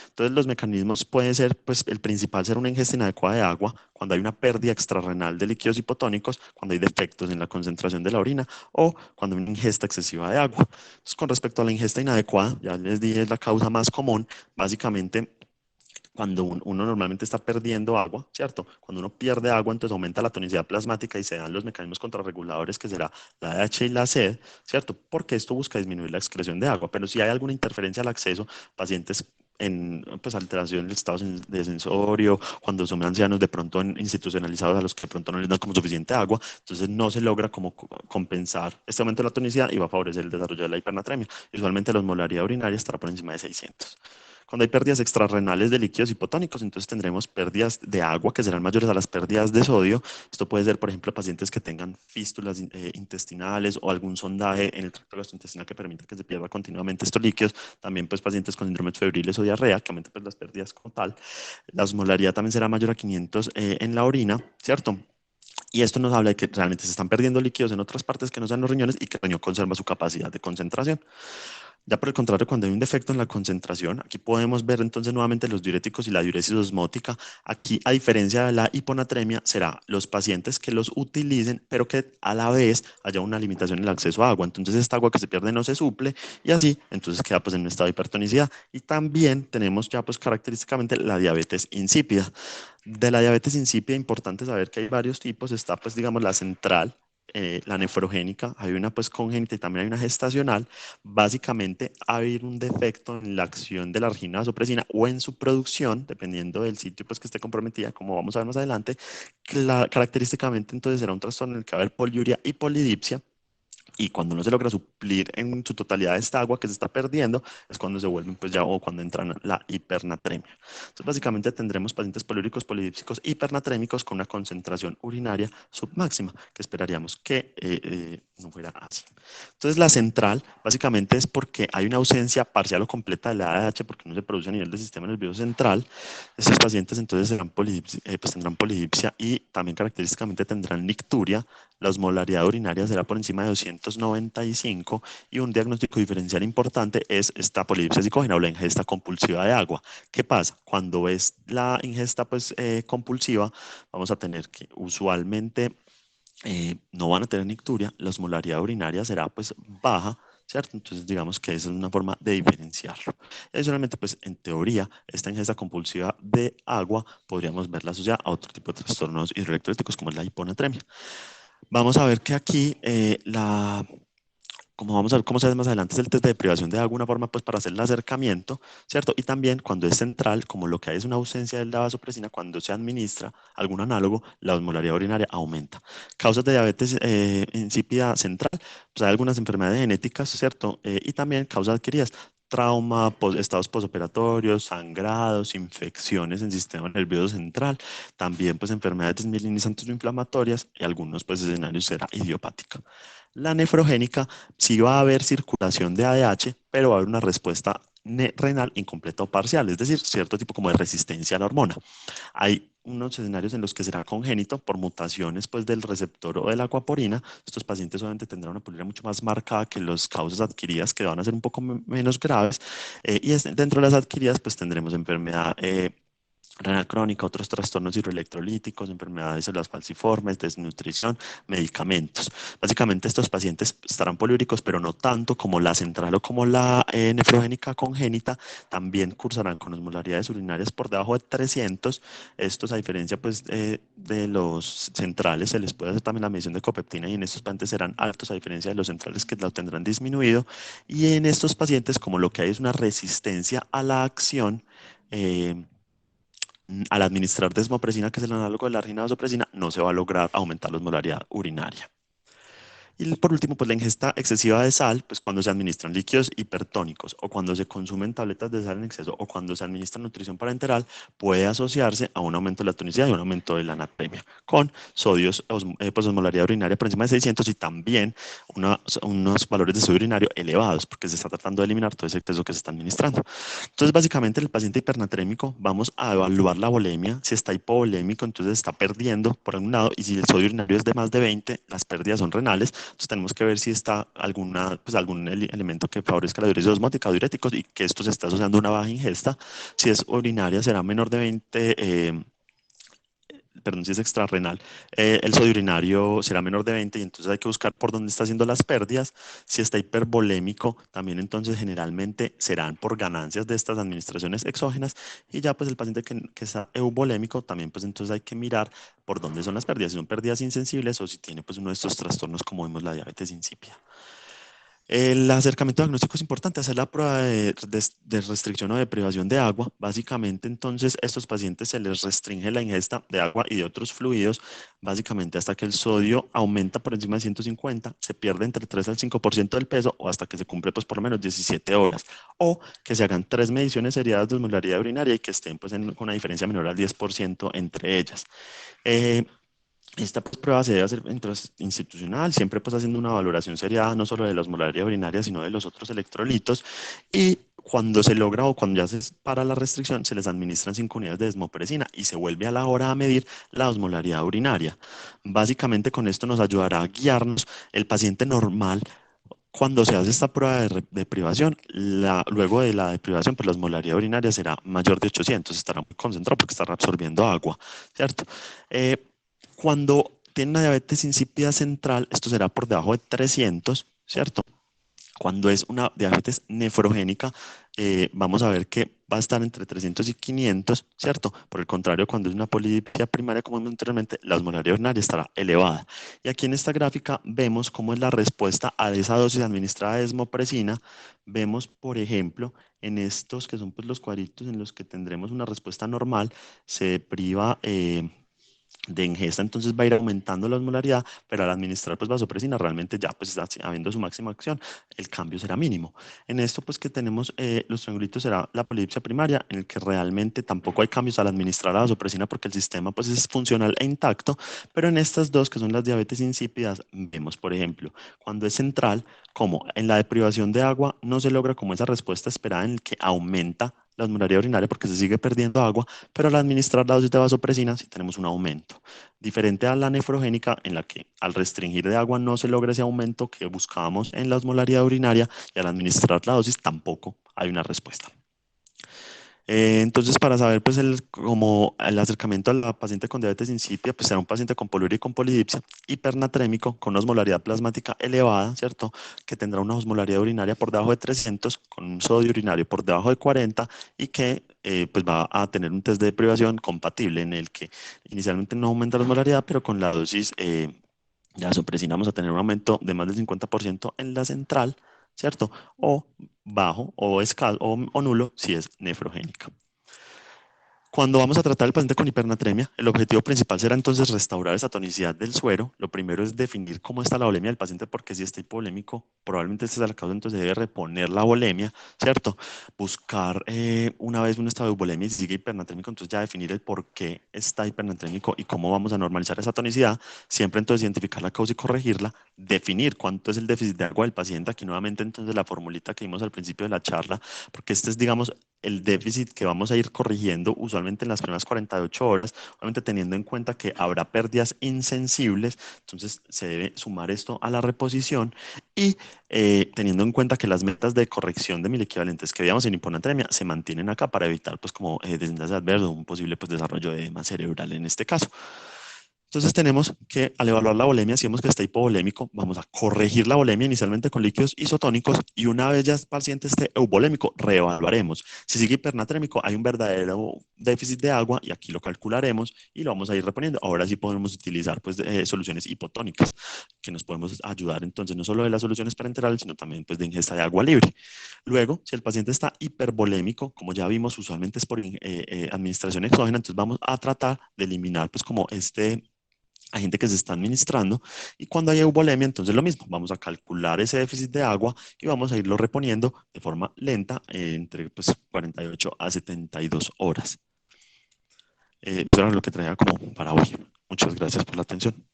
Entonces los mecanismos pueden ser, pues el principal ser una ingesta inadecuada de agua, cuando hay una pérdida extrarrenal de líquidos hipotónicos, cuando hay defectos en la concentración de la orina o cuando hay una ingesta excesiva de agua. Entonces, con respecto a la ingesta inadecuada, ya les dije es la causa más común, básicamente cuando uno normalmente está perdiendo agua, ¿cierto? Cuando uno pierde agua, entonces aumenta la tonicidad plasmática y se dan los mecanismos contrarreguladores que será la ADH y la sed, ¿cierto? Porque esto busca disminuir la excreción de agua, pero si hay alguna interferencia al acceso, pacientes en pues, alteración del estado de sensorio, cuando son ancianos de pronto institucionalizados a los que de pronto no les dan como suficiente agua, entonces no se logra como compensar este aumento de la tonicidad y va a favorecer el desarrollo de la hipernatremia. Usualmente la osmolaridad urinaria estará por encima de 600. Cuando hay pérdidas extrarrenales de líquidos hipotónicos, entonces tendremos pérdidas de agua que serán mayores a las pérdidas de sodio. Esto puede ser, por ejemplo, pacientes que tengan fístulas intestinales o algún sondaje en el tracto gastrointestinal que permita que se pierda continuamente estos líquidos. También, pues, pacientes con síndromes febriles o diarrea, que aumentan pues, las pérdidas como tal. La osmolaridad también será mayor a 500 en la orina, ¿cierto? Y esto nos habla de que realmente se están perdiendo líquidos en otras partes que no sean los riñones y que el riñón conserva su capacidad de concentración. Ya por el contrario, cuando hay un defecto en la concentración, aquí podemos ver entonces nuevamente los diuréticos y la diuresis osmótica. Aquí, a diferencia de la hiponatremia, será los pacientes que los utilicen, pero que a la vez haya una limitación en el acceso a agua. Entonces, esta agua que se pierde no se suple y así, entonces queda pues en un estado de hipertonicidad. Y también tenemos ya pues característicamente la diabetes insípida. De la diabetes insípida, importante saber que hay varios tipos. Está pues digamos la central, la nefrogénica, hay una pues congénita y también hay una gestacional. Básicamente, hay un defecto en la acción de la arginina vasopresina o en su producción, dependiendo del sitio pues, que esté comprometida, como vamos a ver más adelante. Característicamente, entonces, será un trastorno en el que va a haber poliuria y polidipsia. Y cuando no se logra suplir en su totalidad esta agua que se está perdiendo, es cuando se vuelven, pues ya, o cuando entran la hipernatremia. Entonces, básicamente tendremos pacientes poliúricos, polidípsicos, hipernatrémicos con una concentración urinaria submáxima, que esperaríamos que no fuera así. Entonces, la central, básicamente, es porque hay una ausencia parcial o completa de la ADH, porque no se produce a nivel del sistema nervioso central. Estos pacientes, entonces, pues, tendrán polidipsia y también característicamente tendrán nicturia. La osmolaridad urinaria será por encima de 295 y un diagnóstico diferencial importante es esta polidipsia psicógena o la ingesta compulsiva de agua. ¿Qué pasa? Cuando es la ingesta pues, compulsiva, vamos a tener que usualmente no van a tener nicturia, la osmolaridad urinaria será pues baja, ¿cierto? Entonces digamos que esa es una forma de diferenciarlo. Adicionalmente, pues en teoría, esta ingesta compulsiva de agua podríamos verla asociada a otro tipo de trastornos hidroelectrolíticos como es la hiponatremia. Vamos a ver que aquí como vamos a ver cómo se hace más adelante, es el test de privación de alguna forma pues para hacer el acercamiento, ¿cierto? Y también cuando es central, como lo que hay es una ausencia de la vasopresina, cuando se administra algún análogo, la osmolaridad urinaria aumenta. Causas de diabetes insípida central, pues hay algunas enfermedades genéticas, ¿cierto? Y también causas adquiridas, trauma, estados posoperatorios, sangrados, infecciones en el sistema nervioso central, también pues enfermedades desmielinizantes o inflamatorias y algunos pues escenarios será idiopática. La nefrogénica sí va a haber circulación de ADH, pero va a haber una respuesta renal incompleta o parcial, es decir, cierto tipo como de resistencia a la hormona. Hay unos escenarios en los que será congénito por mutaciones pues, del receptor o de la aquaporina. Estos pacientes obviamente tendrán una poliuria mucho más marcada que las causas adquiridas, que van a ser un poco menos graves. Dentro de las adquiridas pues tendremos enfermedad renal crónica, otros trastornos hidroelectrolíticos, enfermedades de las falciformes, desnutrición, medicamentos. Básicamente estos pacientes estarán poliúricos, pero no tanto como la central o como la nefrogénica congénita. También cursarán con osmolaridades urinarias por debajo de 300. Estos, a diferencia pues, de los centrales, se les puede hacer también la medición de copeptina y en estos pacientes serán altos, a diferencia de los centrales que lo tendrán disminuido. Y en estos pacientes, como lo que hay es una resistencia a la acción, al administrar desmopresina, que es el análogo de la arginina vasopresina, no se va a lograr aumentar la osmolaridad urinaria. Y por último, pues la ingesta excesiva de sal, pues cuando se administran líquidos hipertónicos o cuando se consumen tabletas de sal en exceso o cuando se administra nutrición parenteral, puede asociarse a un aumento de la tonicidad y un aumento de la anatemia, con sodios, pues osmolaridad urinaria por encima de 600 y también unos valores de sodio urinario elevados, porque se está tratando de eliminar todo ese exceso que se está administrando. Entonces, básicamente, el paciente hipernatrémico, vamos a evaluar la volemia. Si está hipovolémico, entonces está perdiendo por algún lado, y si el sodio urinario es de más de 20, las pérdidas son renales. Entonces tenemos que ver si está pues algún elemento que favorezca la diuresis osmótica, diuréticos, y que esto se está asociando a una baja ingesta. Si es urinaria, será menor de 20 perdón, si es extrarrenal, el sodio urinario será menor de 20 y entonces hay que buscar por dónde está haciendo las pérdidas. Si está hipervolémico, también entonces generalmente serán por ganancias de estas administraciones exógenas y ya pues el paciente que está euvolémico también pues entonces hay que mirar por dónde son las pérdidas, si son pérdidas insensibles o si tiene pues uno de estos trastornos como vemos la diabetes insípida. El acercamiento diagnóstico es importante, hacer la prueba de restricción o de privación de agua. Básicamente, entonces, a estos pacientes se les restringe la ingesta de agua y de otros fluidos, básicamente hasta que el sodio aumenta por encima de 150, se pierde entre 3 al 5% del peso o hasta que se cumple pues, por lo menos 17 horas. O que se hagan 3 mediciones seriadas de osmolaridad urinaria y que estén pues, con una diferencia menor al 10% entre ellas. Eh, esta pues, prueba se debe hacer institucional, siempre pues haciendo una valoración seriada no solo de la osmolaridad urinaria, sino de los otros electrolitos. Y cuando se logra o cuando ya se para la restricción, se les administran 5 unidades de desmopresina y se vuelve a la hora a medir la osmolaridad urinaria. Básicamente con esto nos ayudará a guiarnos el paciente normal. Cuando se hace esta prueba de privación, luego de la deprivación, pues la osmolaridad urinaria será mayor de 800, estará muy concentrado porque estará absorbiendo agua, ¿cierto? Eh, Cuando tiene una diabetes insípida central, esto será por debajo de 300, ¿cierto? Cuando es una diabetes nefrogénica, vamos a ver que va a estar entre 300 y 500, ¿cierto? Por el contrario, cuando es una polidipsia primaria, como vimos anteriormente, la osmolaridad urinaria estará elevada. Y aquí en esta gráfica vemos cómo es la respuesta a esa dosis administrada de desmopresina. Vemos, por ejemplo, en estos que son pues, los cuadritos en los que tendremos una respuesta normal, se priva de ingesta, entonces va a ir aumentando la osmolaridad, pero al administrar pues vasopresina realmente ya pues está habiendo su máxima acción, el cambio será mínimo. En esto pues que tenemos los triangulitos será la polidipsia primaria, en el que realmente tampoco hay cambios al administrar la vasopresina porque el sistema pues es funcional e intacto, pero en estas dos que son las diabetes insípidas, vemos por ejemplo, cuando es central, como en la deprivación de agua no se logra como esa respuesta esperada en el que aumenta la osmolaridad urinaria porque se sigue perdiendo agua, pero al administrar la dosis de vasopresina sí tenemos un aumento. Diferente a la nefrogénica, en la que al restringir de agua no se logra ese aumento que buscábamos en la osmolaridad urinaria y al administrar la dosis tampoco hay una respuesta. Entonces, para saber pues como el acercamiento a la paciente con diabetes insípida, pues será un paciente con poliuria y con polidipsia, hipernatrémico, con una osmolaridad plasmática elevada, ¿cierto? Que tendrá una osmolaridad urinaria por debajo de 300, con un sodio urinario por debajo de 40 y que pues va a tener un test de privación compatible en el que inicialmente no aumenta la osmolaridad, pero con la dosis ya vamos a tener un aumento de más del 50% en la central, ¿cierto? O bajo o escaso o nulo si es nefrogénica. Cuando vamos a tratar al paciente con hipernatremia, el objetivo principal será entonces restaurar esa tonicidad del suero. Lo primero es definir cómo está la volemia del paciente, porque si está hipovolémico, probablemente este es la causa, entonces debe reponer la volemia, ¿cierto? Buscar una vez un estado de volemia y si sigue hipernatrémico, entonces ya definir el por qué está hipernatrémico y cómo vamos a normalizar esa tonicidad. Siempre entonces identificar la causa y corregirla, definir cuánto es el déficit de agua del paciente. Aquí nuevamente entonces la formulita que vimos al principio de la charla, porque este es, digamos, el déficit que vamos a ir corrigiendo usualmente en las primeras 48 horas, obviamente teniendo en cuenta que habrá pérdidas insensibles, entonces se debe sumar esto a la reposición y teniendo en cuenta que las metas de corrección de mil equivalentes que veíamos en hiponatremia se mantienen acá para evitar pues como desenlace adverso, un posible pues desarrollo de edema cerebral en este caso. Entonces tenemos que al evaluar la volemia, si vemos que está hipovolémico, vamos a corregir la volemia inicialmente con líquidos isotónicos y una vez ya el paciente esté euvolémico, reevaluaremos. Si sigue hipernatrémico, hay un verdadero déficit de agua y aquí lo calcularemos y lo vamos a ir reponiendo. Ahora sí podemos utilizar pues, soluciones hipotónicas que nos podemos ayudar entonces no solo de las soluciones parenterales, sino también pues, de ingesta de agua libre. Luego, si el paciente está hipervolémico, como ya vimos, usualmente es por administración exógena, entonces vamos a tratar de eliminar pues como agente que se está administrando y cuando hay eubolemia, entonces lo mismo, vamos a calcular ese déficit de agua y vamos a irlo reponiendo de forma lenta entre pues, 48 a 72 horas. Eso era lo que traía como para hoy. Muchas gracias por la atención.